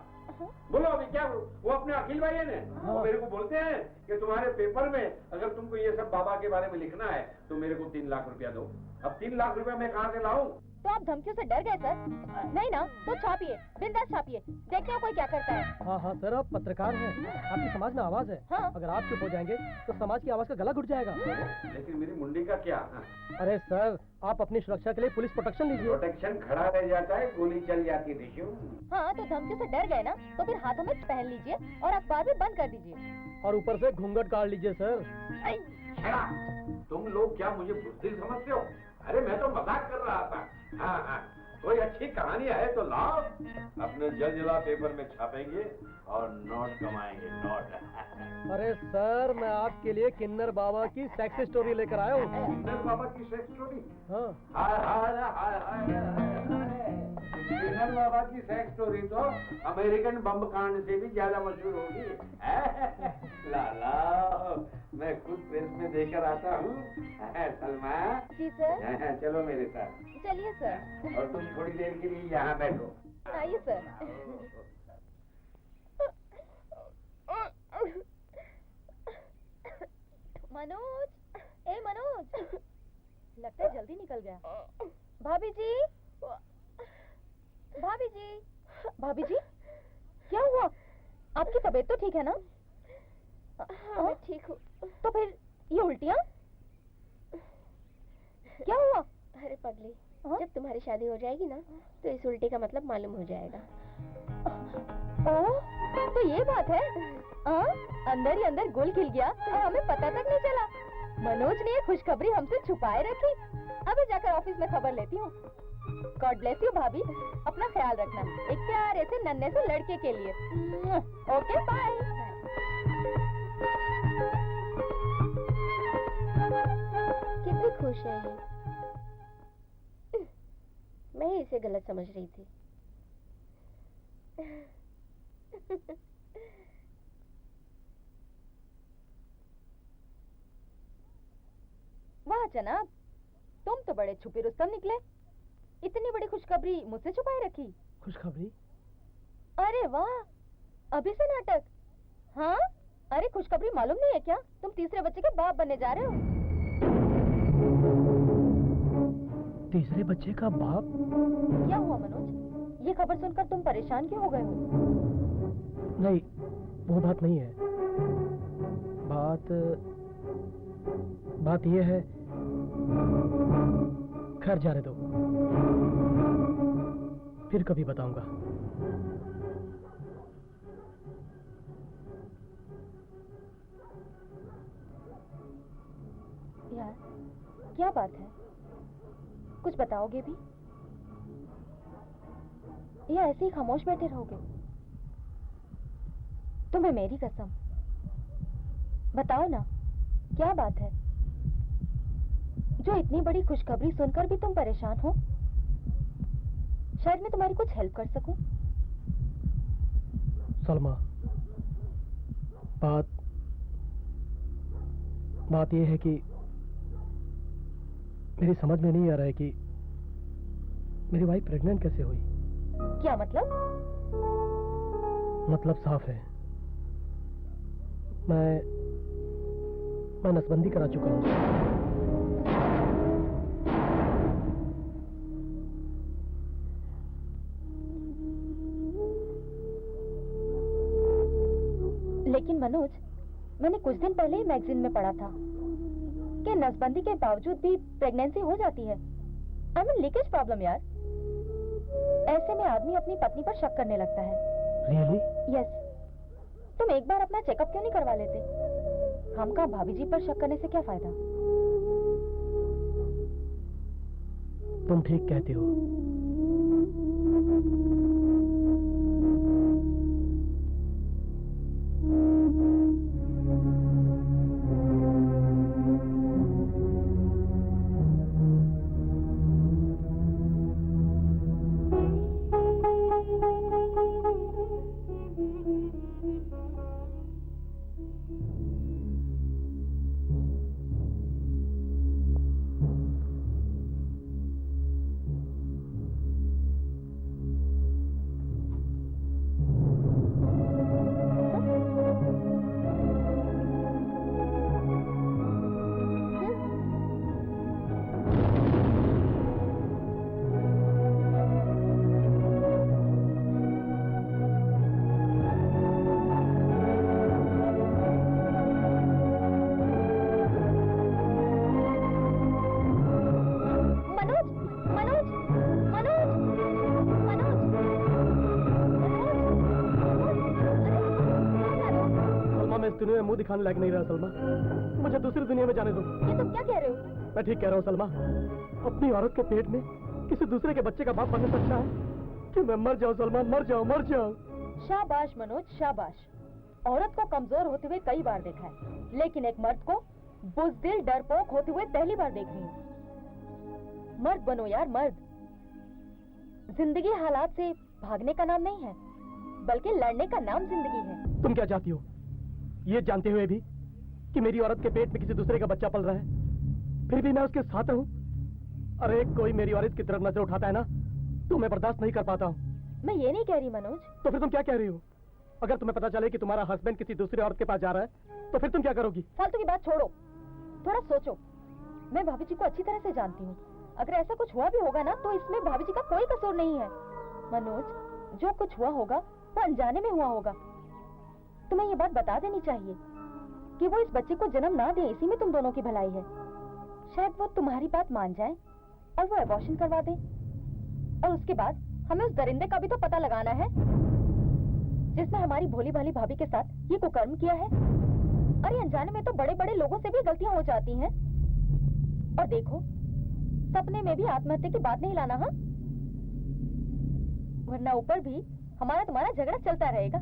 बोलो अभी क्या? वो अपने अखिल भाई ने वो मेरे को बोलते हैं कि तुम्हारे पेपर में अगर तुमको ये सब बाबा के बारे में लिखना है तो मेरे को 3 लाख रुपया दो। अब 3 लाख रुपया मैं कहाँ से लाऊं? तो आप धमकियों से डर गए सर? नहीं ना, तो छापिए, बिंदास छापिए, देखते हैं कोई क्या करता है। हाँ हाँ सर, आप पत्रकार हैं, आपकी समाज में आवाज है। हाँ। अगर आप चुप हो जाएंगे तो समाज की आवाज का गला घुट जाएगा। लेकिन मेरी मुंडी का क्या? अरे सर, आप अपनी सुरक्षा के लिए पुलिस प्रोटेक्शन लीजिए। प्रोटेक्शन खड़ा रह जाता है, गोली चल जाती है दिशु। हाँ, तो धमकियों से डर गए ना, तो फिर हाथों में पहन लीजिए और अखबार भी बंद कर दीजिए। और ऊपर से घूंघट काट लीजिए सर। छड़ा, तुम लोग क्या मुझे बुज़दिल समझते हो? अरे मैं तो मजाक कर रहा था। हाँ हाँ, कोई अच्छी कहानी है तो लाओ, अपने जलजला पेपर में छापेंगे और नोट कमाएंगे, नोट। अरे सर, मैं आपके लिए किन्नर बाबा की सेक्स स्टोरी लेकर आया हूँ। किन्नर बाबा की सेक्स स्टोरी? हाँ। हाय हाय हाय हाय। किन्नर बाबा की सेक्स स्टोरी तो अमेरिकन बम कांड से भी ज्यादा मशहूर होगी। लाला, मैं खुद प्रेस में देकर आता हूँ। सलमा जी सर। चलो मेरे साथ। चलिए सर। और तुम थोड़ी देर के लिए यहाँ बैठो। आइए सर। मनोज, ए मनोज, लगता है जल्दी निकल गया। भाभी जी, भाभी जी, भाभी जी, क्या हुआ? आपकी तबीयत तो ठीक है ना? हाँ, मैं ठीक हूँ। तो फिर ये उल्टियाँ? क्या हुआ? अरे पगली, जब तुम्हारी शादी हो जाएगी ना, तो इस उल्टी का मतलब मालूम हो जाएगा। ओह, तो ये बात है। अंदर ही अंदर गुल खिल गया और हमें पता तक नहीं चला। मनोज ने ये खुशखबरी हमसे छुपाए रखी। अभी जाकर ऑफिस में खबर लेती हूँ। गॉड ब्लेस यू भाभी, अपना ख्याल रखना, एक प्यारे से नन्हे से लड़के के लिए। Okay bye. कितनी खुश है ये। मैं ही इसे गलत समझ रही थी। वाह जनाब, तुम तो बड़े छुपे रुस्तम निकले। इतनी बड़ी खुशखबरी मुझसे छुपाए रखी। खुशखबरी? अरे वाह, अभी से नाटक। हाँ, अरे खुशखबरी मालूम नहीं है क्या? तुम तीसरे बच्चे के बाप बनने जा रहे हो। तीसरे बच्चे का बाप? क्या हुआ मनोज? ये खबर सुनकर तुम परेशान क्यों हो गए हो? नहीं, वो बात नहीं है। बात ये है, खैर जाने दो, फिर कभी बताऊंगा। यार, क्या बात है? कुछ बताओगे भी या ऐसे ही खामोश बैठे रहोगे? तुम्हें मेरी कसम, बताओ ना, क्या बात है जो इतनी बड़ी खुशखबरी सुनकर भी तुम परेशान हो? शायद मैं तुम्हारी कुछ हेल्प कर सकूं। सलमा, बात यह है कि मेरी समझ में नहीं आ रहा है कि मेरी वाइफ प्रेग्नेंट कैसे हुई। क्या मतलब? मतलब साफ है, मैं नसबंदी करा चुका हूँ। लेकिन मनोज, मैंने कुछ दिन पहले ही मैगजीन में पढ़ा था कि नसबंदी के बावजूद भी प्रेगनेंसी हो जाती है। आई मीन लीकेज प्रॉब्लम यार। ऐसे में आदमी अपनी पत्नी पर शक करने लगता है। रियली? यस। तुम एक बार अपना चेकअप क्यों नहीं करवा लेते? हम कहा भाभी जी पर शक करने से क्या फायदा? तुम ठीक कहती हो। दुनिया में मुंह दिखाने लायक नहीं रहा सलमा। मुझे दूसरी दुनिया में जाने दो। ये तुम क्या कह रहे हो? मैं ठीक कह रहा हूँ सलमा। अपनी औरत के पेट में किसी दूसरे के बच्चे का बाप बनने से अच्छा है कि मैं मर जाऊं सलमा, मर जाऊं। शाबाश मनोज, शाबाश। औरत को कमजोर होते हुए कई बार देखा है, लेकिन एक मर्द को बुज़दिल डरपोक होते हुए पहली बार देख रही हूँ। मर्द बनो यार, मर्द। जिंदगी हालात से भागने का नाम नहीं है, बल्कि लड़ने का नाम जिंदगी है। तुम क्या चाहती हो, ये जानते हुए भी कि मेरी औरत के पेट में किसी दूसरे का बच्चा पल रहा है, फिर भी मैं उसके साथ रहूं? अरे कोई मेरी औरत की तरफ नजर उठाता है ना, तो मैं बर्दाश्त नहीं कर पाता हूँ। मैं ये नहीं कह रही मनोज। तो फिर तुम क्या कह रही हो? अगर तुम्हें पता चले कि तुम्हारा हस्बैंड किसी दूसरी औरत के पास जा रहा है, तो फिर तुम क्या करोगी? फालतू की बात छोड़ो, थोड़ा सोचो। मैं भाभी जी को अच्छी तरह से जानती हूँ। अगर ऐसा कुछ हुआ भी होगा ना, तो इसमें भाभी जी का कोई कसूर नहीं है। मनोज, जो कुछ हुआ होगा वो अनजाने में हुआ होगा। तुम्हें ये बात बता देनी चाहिए कि वो इस बच्चे को जन्म ना दे, इसी में तुम दोनों की भलाई है। शायद वो तुम्हारी बात मान जाए और वो एबॉर्शन करवा दे, और उसके बाद हमें उस दरिंदे का भी तो पता लगाना है जिसने हमारी भोली भाली भाभी के साथ ये कुकर्म किया है। अरे अनजाने में तो बड़े बड़े लोगों से भी गलतियां हो जाती हैं। और देखो, सपने में भी आत्महत्या की बात नहीं लाना, हाँ? वरना ऊपर भी हमारा तुम्हारा झगड़ा चलता रहेगा।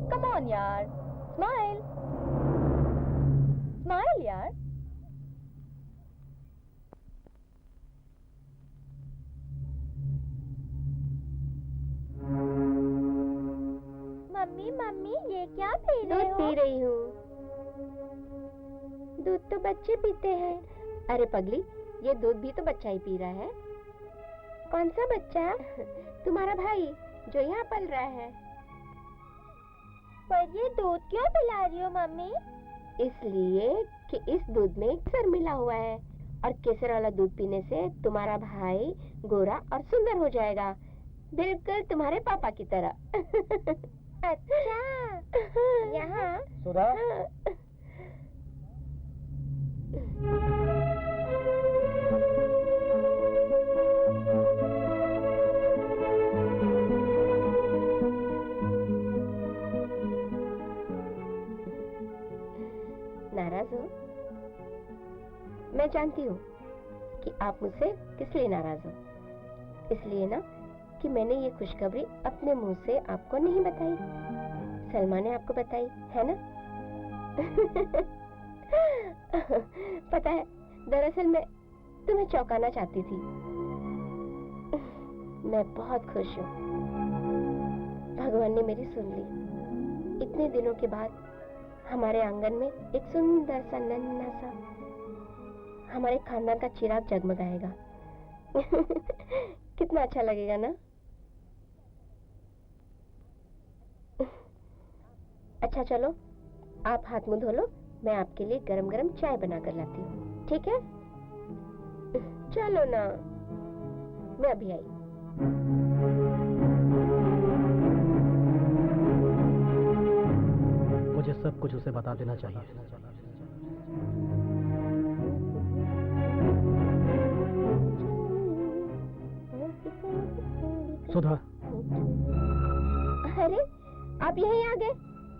कम ऑन यार, स्माइल स्माइल यार। मम्मी मम्मी, ये क्या पी रहे हो? दूध पी रही हूँ। दूध तो बच्चे पीते हैं। अरे पगली, ये दूध भी तो बच्चा ही पी रहा है। कौन सा बच्चा? तुम्हारा भाई जो यहाँ पल रहा है। पर ये दूध क्यों पिला रही हो मम्मी? इसलिए कि इस दूध में केसर मिला हुआ है, और केसर वाला दूध पीने से तुम्हारा भाई गोरा और सुंदर हो जाएगा, बिल्कुल तुम्हारे पापा की तरह। अच्छा, यहाँ सुधा, नाराज हो? मैं जानती हूँ कि आप मुझसे किस लिए नाराज हो। इसलिए ना कि मैंने ये खुशखबरी अपने मुंह से आपको नहीं बताई, सलमा ने आपको बताई है ना? पता है, दरअसल मैं तुम्हें चौंकाना चाहती थी। मैं बहुत खुश हूँ, भगवान ने मेरी सुन ली। इतने दिनों के बाद हमारे आंगन में एक सुंदर सा नन्हा सा हमारे खानदान का चिराग जगमगाएगा। कितना अच्छा लगेगा ना? अच्छा चलो, आप हाथ मुंह धो लो, मैं आपके लिए गरम गरम चाय बना कर लाती हूँ, ठीक है? चलो ना, मैं अभी आई। मुझे सब कुछ उसे बता देना चाहिए। सुधा। अरे, आप यहीं आ गए?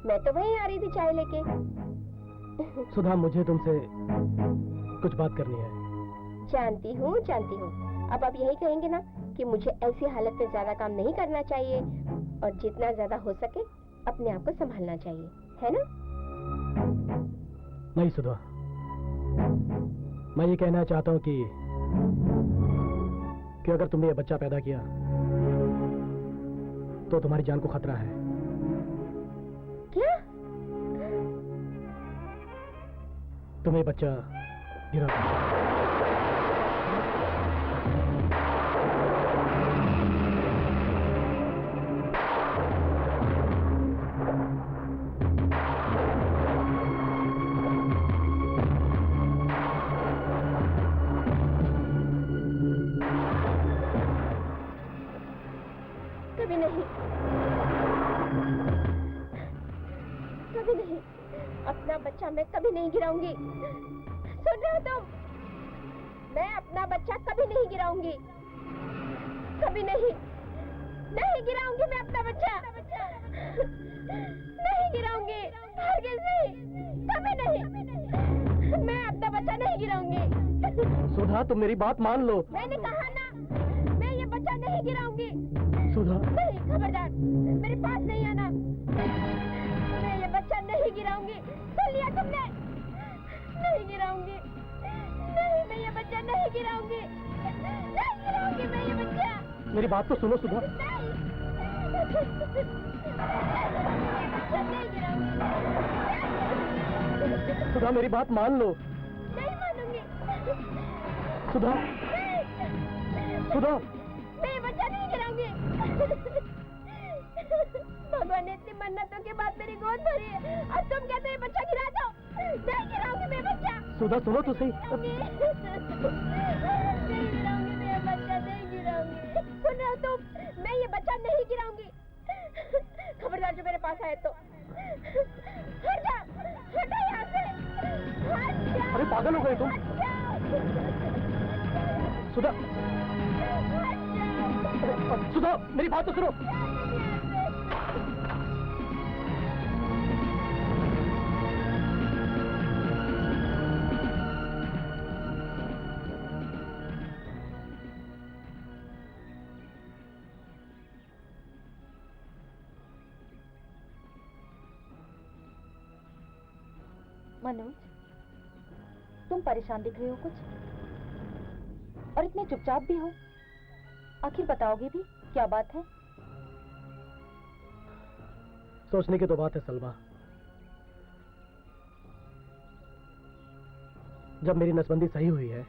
मैं तो वहीं आ रही थी चाय लेके। सुधा, मुझे तुमसे कुछ बात करनी है। जानती हूँ। अब आप यही कहेंगे ना कि मुझे ऐसी हालत में ज्यादा काम नहीं करना चाहिए, और जितना ज्यादा हो सके अपने आप को संभालना चाहिए, है ना? नहीं सुधा, मैं ये कहना चाहता हूँ कि अगर तुमने ये बच्चा पैदा किया तो तुम्हारी जान को खतरा है। क्या? तुम ये बच्चा गिरा कभी नहीं, कभी नहीं। अपना बच्चा मैं कभी नहीं गिराऊंगी। सुन रहे हो तुम? मैं अपना बच्चा कभी नहीं गिराऊंगी, कभी नहीं। नहीं गिराऊंगी मैं अपना बच्चा, नहीं गिराऊंगी, हरगिज़ नहीं, कभी नहीं। मैं अपना बच्चा नहीं गिराऊंगी। सुधा, तुम मेरी बात मान लो। मैंने कहा ना, मैं ये बच्चा नहीं गिराऊंगी। सुधा। नहीं, खबरदार, मेरे पास नहीं आना। मैं ये बच्चा नहीं गिराऊंगी। सुन लिया तुमने? नहीं गिराऊंगी। नहीं, मैं ये बच्चा नहीं गिराऊंगी। नहीं गिराऊंगी मैं ये बच्चा। मेरी बात तो सुनो सुधा। सुधा, मेरी बात मान लो। नहीं मानूंगी। सुधा। सुधा। मैं ये बच्चा नहीं गिराऊंगी। भगवान ने इतनी मन्नतों के बाद मेरी गोद भरी है और तुम कहते हो ये बच्चा गिरा दो। नहीं गिराऊंगी मैं बच्चा। सुधा, सुनो तो सही। नहीं गिराऊंगी मैं ये बच्चा, नहीं गिराऊंगी। सुन रहे हो तुम? मैं ये बच्चा नहीं गिराऊंगी। खबरदार जो मेरे पास आए तो हट जा, हटा यहाँ से, हट जा। अरे पागल हो गए तुम? सुधा। सुधा, मेरी बात तो सुनो। मनोज, तुम परेशान दिख रहे हो कुछ, और इतने चुपचाप भी हो। आखिर बताओगे भी क्या बात है? सोचने की तो बात है सलमा। जब मेरी नसबंदी सही हुई है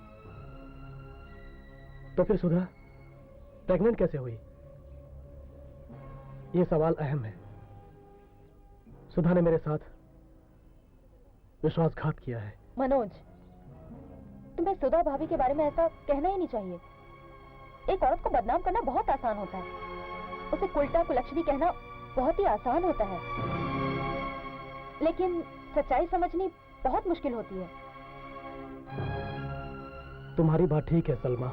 तो फिर सुधा प्रेग्नेंट कैसे हुई? ये सवाल अहम है। सुधा ने मेरे साथ विश्वासघात किया है। मनोज, तुम्हें सुधा भाभी के बारे में ऐसा कहना ही नहीं चाहिए। एक औरत को बदनाम करना बहुत आसान होता है, उसे कुलटा कुलक्षणी कहना बहुत ही आसान होता है, लेकिन सच्चाई समझनी बहुत मुश्किल होती है। तुम्हारी बात ठीक है सलमा,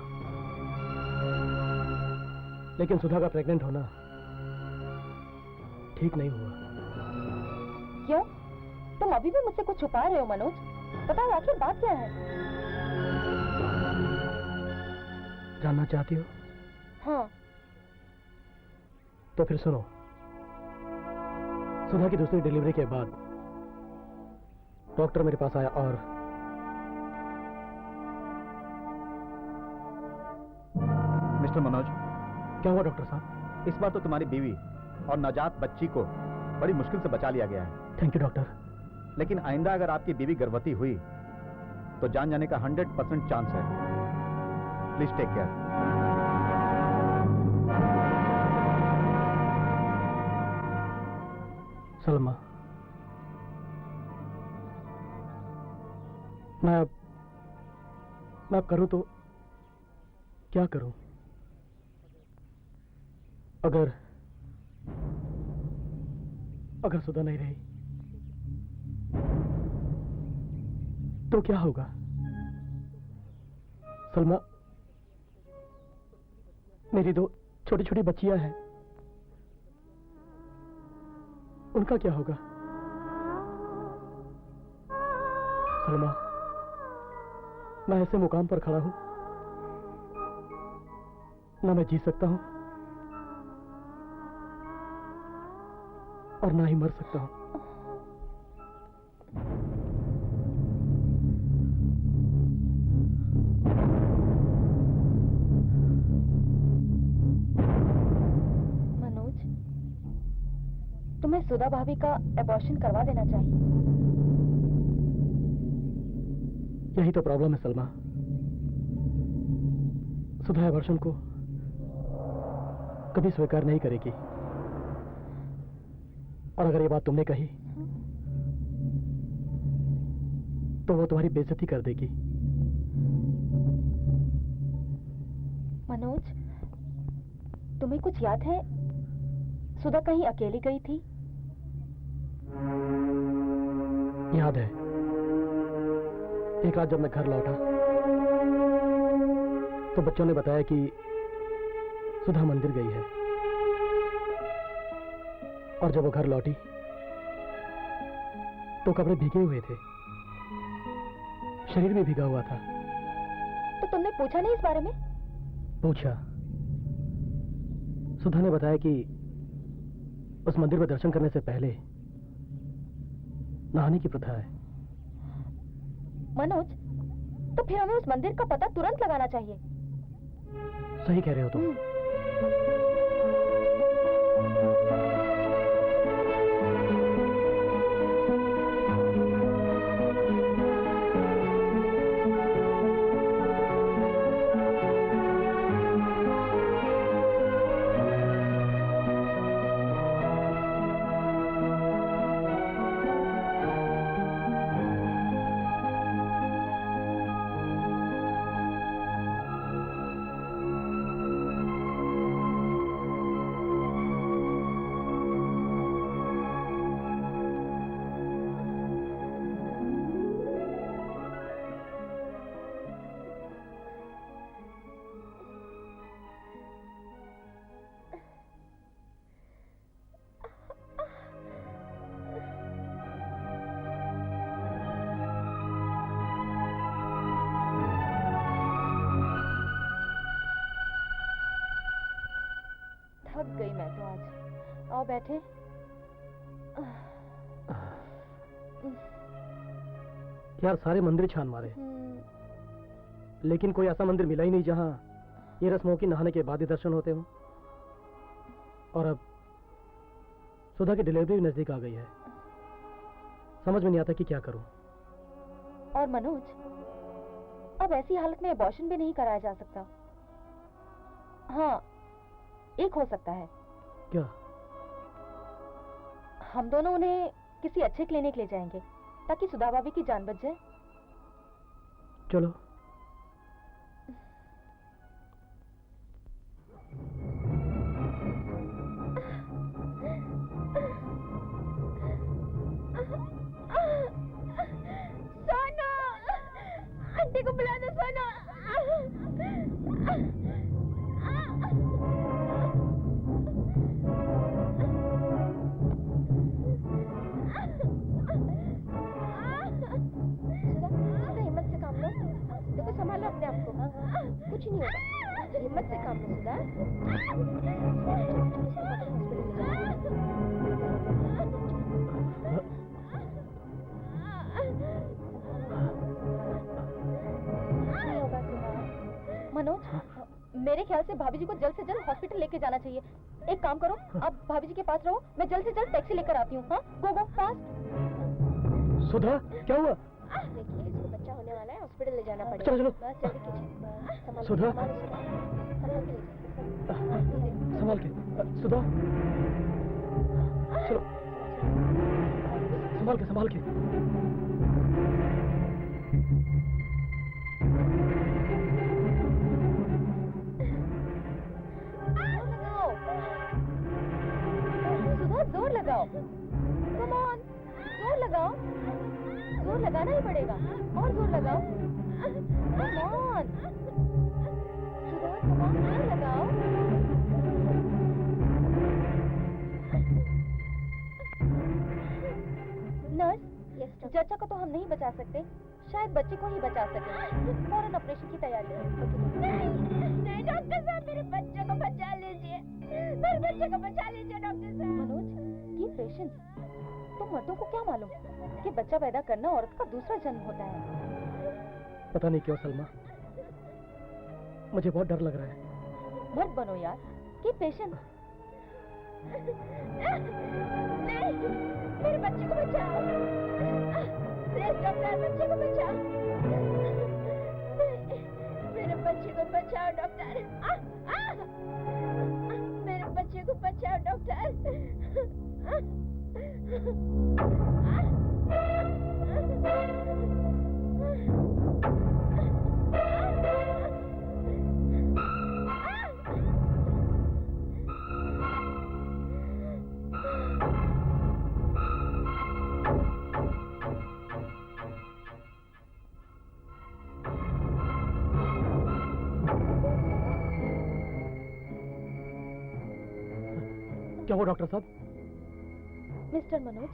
लेकिन सुधा का प्रेग्नेंट होना ठीक नहीं हुआ। क्यों? तुम अभी भी मुझसे कुछ छुपा रहे हो मनोज। बताओ आखिर बात क्या है? जानना चाहती हो? हाँ। तो फिर सुनो। सुधा की दूसरी डिलीवरी के बाद डॉक्टर मेरे पास आया और मिस्टर मनोज, क्या हुआ डॉक्टर साहब? इस बार तो तुम्हारी बीवी और नवजात बच्ची को बड़ी मुश्किल से बचा लिया गया है। Thank you doctor. लेकिन आइंदा अगर आपकी बीवी गर्भवती हुई तो जान जाने का 100% चांस है। Please take care. सलमा, मैं अब करूं तो क्या करूं? अगर सुधा नहीं रही तो क्या होगा? सलमा, मेरी दो छोटी छोटी बच्चियां हैं, उनका क्या होगा? सलमा, मैं ऐसे मुकाम पर खड़ा हूं, ना मैं जी सकता हूं और ना ही मर सकता हूं। तुम्हें सुधा भाभी का एबॉर्शन करवा देना चाहिए। यही तो प्रॉब्लम है सलमा। सुधा एबॉर्शन को कभी स्वीकार नहीं करेगी, और अगर ये बात तुमने कही तो वो तुम्हारी बेइज्जती कर देगी। मनोज, तुम्हें कुछ याद है? सुधा कहीं अकेली गई थी? याद है, एक रात जब मैं घर लौटा तो बच्चों ने बताया कि सुधा मंदिर गई है, और जब वो घर लौटी तो कपड़े भीगे हुए थे, शरीर भी भीगा हुआ था। तो तुमने पूछा नहीं इस बारे में? पूछा। सुधा ने बताया कि उस मंदिर में दर्शन करने से पहले नहाने की प्रथा है। मनोज, तो फिर हमें उस मंदिर का पता तुरंत लगाना चाहिए। सही कह रहे हो तुम। थक गई मैं तो आज। आओ बैठे। यार सारे मंदिर छान मारे, लेकिन कोई ऐसा मंदिर मिला ही नहीं जहां ये रस्मों की नहाने के बाद ही दर्शन होते हो। और अब सुधा की डिलीवरी भी नजदीक आ गई है, समझ में नहीं आता कि क्या करूं। और मनोज, अब ऐसी हालत में अबॉर्शन भी नहीं कराया जा सकता। हाँ, एक हो सकता है। क्या? हम दोनों उन्हें किसी अच्छे क्लिनिक ले जाएंगे ताकि सुधा भाभी की जान बच जाए। चलो। सोनू, आंटी को बुला दो। सोनू, हिम्मत से काम लो। देखो, संभालो अपने आप को। कुछ नहीं होगा, हिम्मत से काम लो। सुधा, मनोज, मेरे ख्याल से भाभी जी को जल्द से जल्द हॉस्पिटल लेके जाना चाहिए। एक काम करो, आप भाभी जी के पास रहो, मैं जल्द से जल्द टैक्सी लेकर आती हूँ। हाँ, गो गो फास्ट। सुधा, क्या हुआ? देखिए, इसको बच्चा होने वाला है, हॉस्पिटल ले जाना पड़ेगा। चलो चलो। बस जल्दी कीजिए। सुधा, संभाल संभाल के के। सुधा, चलो, संभाल के। सुधा, जोर लगाओ। कम ऑन, जोर लगाओ। जोर लगाना ही पड़ेगा। और जोर लगाओ। Come on Sudha, come on, जोर लगाओ। नर्स, जच्चा को तो हम नहीं बचा सकते, शायद बच्चे को ही बचा सके। फौरन ऑपरेशन की तैयारी है। नहीं डॉक्टर साहब, मेरे बच्चे को बचा लीजिए। मेरे बच्चे को बचा लीजिए डॉक्टर साहब। मनोज, ये पेशेंस, तो मर्दों को क्या मालूम कि बच्चा पैदा करना औरत का दूसरा जन्म होता है। पता नहीं क्यों सलमा, मुझे बहुत डर लग रहा है। मत बनो यार, कि पेशेंस। नहीं, मेरे बच्चे को बचाओ। प्लीज डॉक्टर, बच्चे को बचाओ। मेरे बच्चे को बचाओ डॉक्टर। मेरे बच्चे को बचाओ डॉक्टर। क्या हुआ डॉक्टर साहब? मिस्टर मनोज,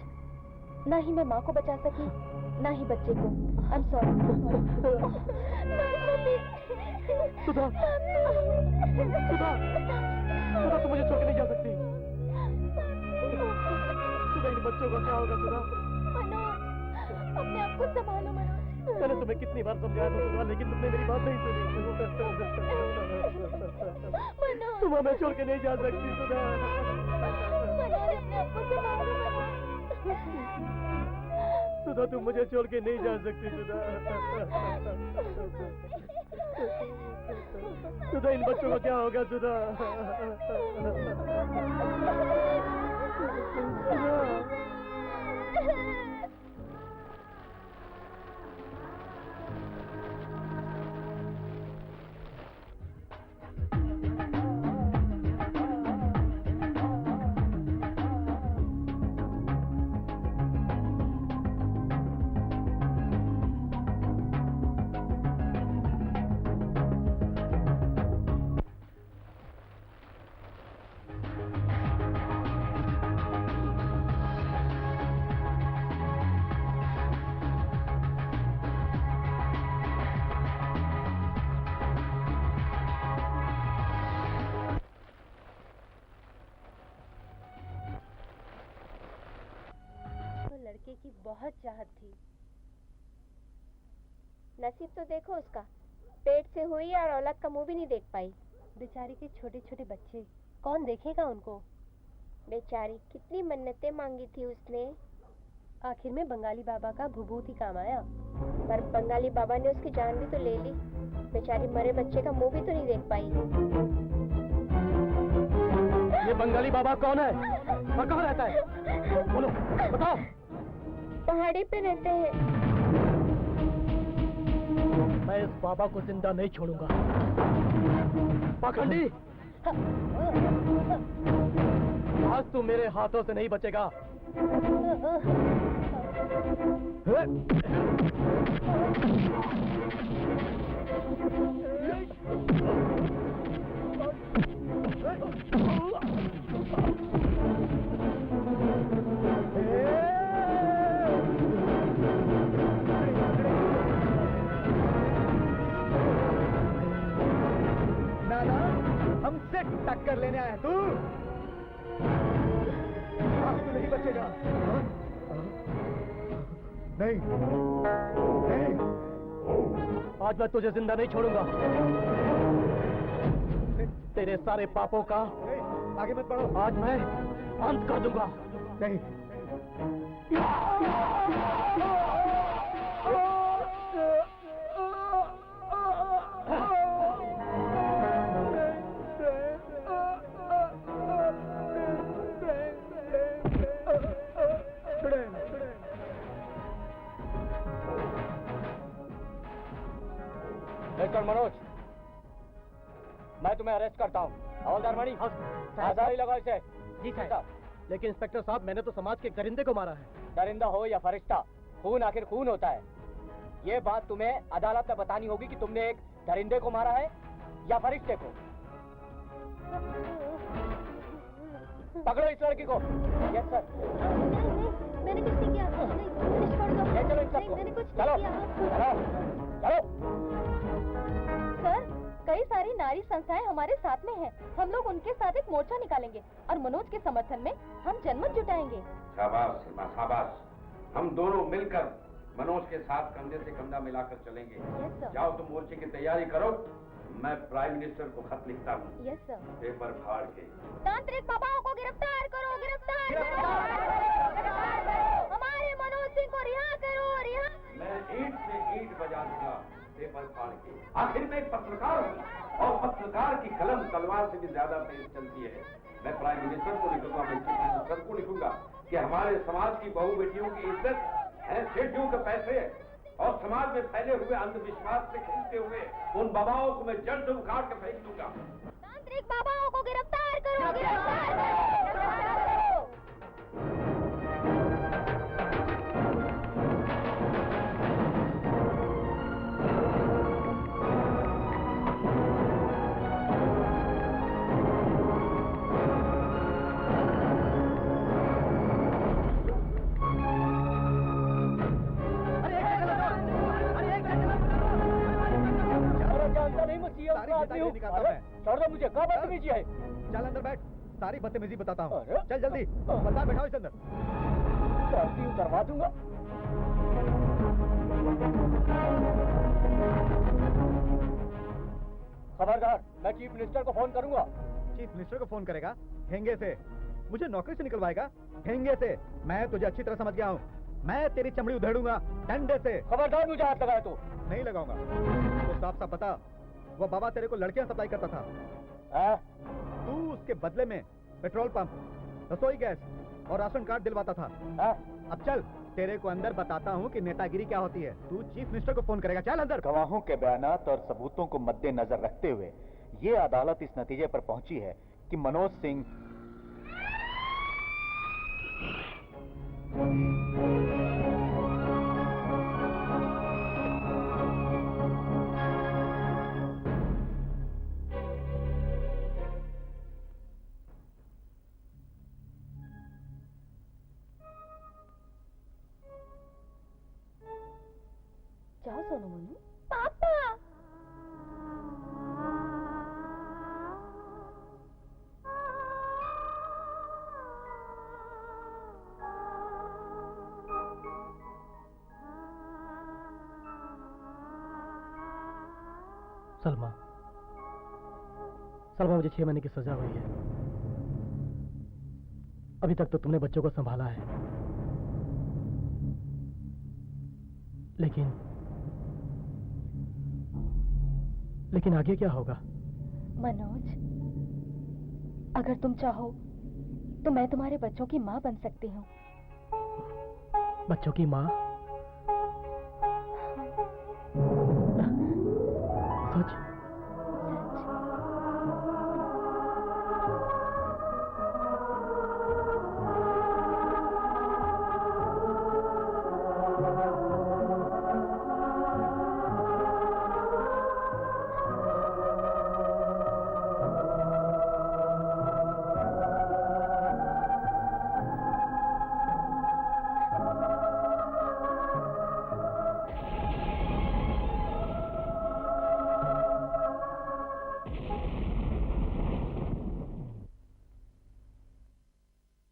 ना ही मैं माँ को बचा सकी, ना ही बच्चे को। I'm sorry. सुधा, सुधा, सुधा तुम मुझे छोड़ के नहीं जा सकती। सुधा इन बच्चों का क्या होगा सुधा? मनोज, अपने आप को संभालो मनोज। मैंने तुम्हें कितनी बार समझाया था सुधा, लेकिन तुमने मेरी बात नहीं सुनी। मनोज, तुम हमें छोड़ के नहीं जा सकती सुधा। मनोज अपने आप को संभालो मनोज। सुधा तुम मुझे छोड़ के नहीं जा सकती सुधा। सुधा इन बच्चों का क्या होगा सुधा? लड़के की बहुत चाहत थी। नसीब तो देखो उसका, पेट से हुई और औलाद का मुंह भी नहीं देख पाई। बेचारी के छोटे छोटे बच्चे, कौन देखेगा उनको? बेचारी कितनी मन्नतें मांगी थी उसने, आखिर में बंगाली बाबा का भूभूत ही काम आया। पर बंगाली बाबा ने उसकी जान भी तो ले ली। बेचारी मरे बच्चे का मुंह भी तो नहीं देख पाई। ये बंगाली बाबा कौन है और कहाँ रहता है? बोलो, बताओ। पहाड़ी पे रहते हैं। मैं इस बाबा को जिंदा नहीं छोड़ूंगा। पाखंडी, आज तू मेरे हाथों से नहीं बचेगा। नाना, हमसे टक्कर लेने आया तू? आज तू नहीं बचेगा। नहीं, नहीं। आज मैं तुझे जिंदा नहीं छोड़ूंगा। तेरे सारे पापों का नहीं, आगे मत बढ़ो। आज मैं अंत कर दूंगा। नहीं। मिस्टर मनोज, मैं तुम्हें अरेस्ट करता हूँ। हवलदार मणि, आजादी लगाओ इसे। जी साहब। लेकिन इंस्पेक्टर साहब, मैंने तो समाज के दरिंदे को मारा है। दरिंदा हो या फरिश्ता, खून आखिर खून होता है। ये बात तुम्हें अदालत में बतानी होगी कि तुमने एक दरिंदे को मारा है या फरिश्ते को। पकड़ो इस लड़की को। Yes sir. मैंने कुछ नहीं किया। नहीं, छोड़ दो। ले चलो इन नहीं, सबको। मैंने कुछ चलो, नहीं किया। चलो, चलो। सर, कई सारी नारी संस्थाएं हमारे साथ में हैं। हम लोग उनके साथ एक मोर्चा निकालेंगे और मनोज के समर्थन में हम जनमत जुटाएंगे। शाबाश सीमा, शाबाश। हम दोनों मिलकर मनोज के साथ कंधे से कंधा मिलाकर चलेंगे। Yes sir. जाओ तुम मोर्चे की तैयारी करो, मैं प्राइम मिनिस्टर को खत लिखता हूँ। Yes sir. पेपर फाड़ के। तांत्रिक बाबाओं को गिरफ्तार करो, गिरफ्तार करो, हमारे मनोज सिंह को रिहा करो, रिहा। मैं ईंट से ईंट बजा दूंगा पेपर फाड़ के। आखिर में एक पत्रकार हूँ और पत्रकार की कलम तलवार से भी ज्यादा तेज चलती है। मैं प्राइम मिनिस्टर को लिखूंगा, मैं चीफ मिनिस्टर को लिखूंगा कि हमारे समाज की बहू बेटियों की इज्जत है सेठियों के पैसे और समाज में फैले हुए अंधविश्वास से खेलते हुए उन बाबाओं को मैं जड़ से उखाड़ के फेंक दूंगा। तांत्रिक बाबाओं को गिरफ्तार करो, गिरफ्तार करो। गाली निकालता हूं मैं। छोड़ दो मुझे, क्या बदतमीजी है? चल अंदर बैठ, सारी बदतमीजी बताता हूँ। अरे। चल जल्दी, बलदार बैठाओ इस अंदर। गाड़ी उतरवा दूंगा। खबरदार, मैं चीफ मिनिस्टर को फोन करूंगा। चीफ मिनिस्टर को फोन करेगा? हेंगे से? मुझे नौकरी से निकलवाएगा? हेंगे से? मैं तुझे अच्छी तरह समझ गया हूँ। मैं तेरी चमड़ी उधेड़ूंगा डंडे से। खबरदार मुझे हाथ लगाए तो। नहीं लगाऊंगा। तो साफ साफ बता, वो बाबा तेरे को लड़कियां सप्लाई करता था, तू उसके बदले में पेट्रोल पंप, रसोई गैस और राशन कार्ड दिलवाता था। अब चल, तेरे को अंदर बताता हूँ कि नेतागिरी क्या होती है। तू चीफ मिनिस्टर को फोन करेगा। चल अंदर। गवाहों के बयानात और सबूतों को मद्देनजर रखते हुए ये अदालत इस नतीजे पर पहुंची है कि मनोज सिंह जाओ सोनू मोनू। पापा सलमा, सलमा मुझे 6 महीने की सजा हुई है। अभी तक तो तुमने बच्चों को संभाला है, लेकिन आगे क्या होगा? मनोज, अगर तुम चाहो तो मैं तुम्हारे बच्चों की माँ बन सकती हूँ। बच्चों की माँ?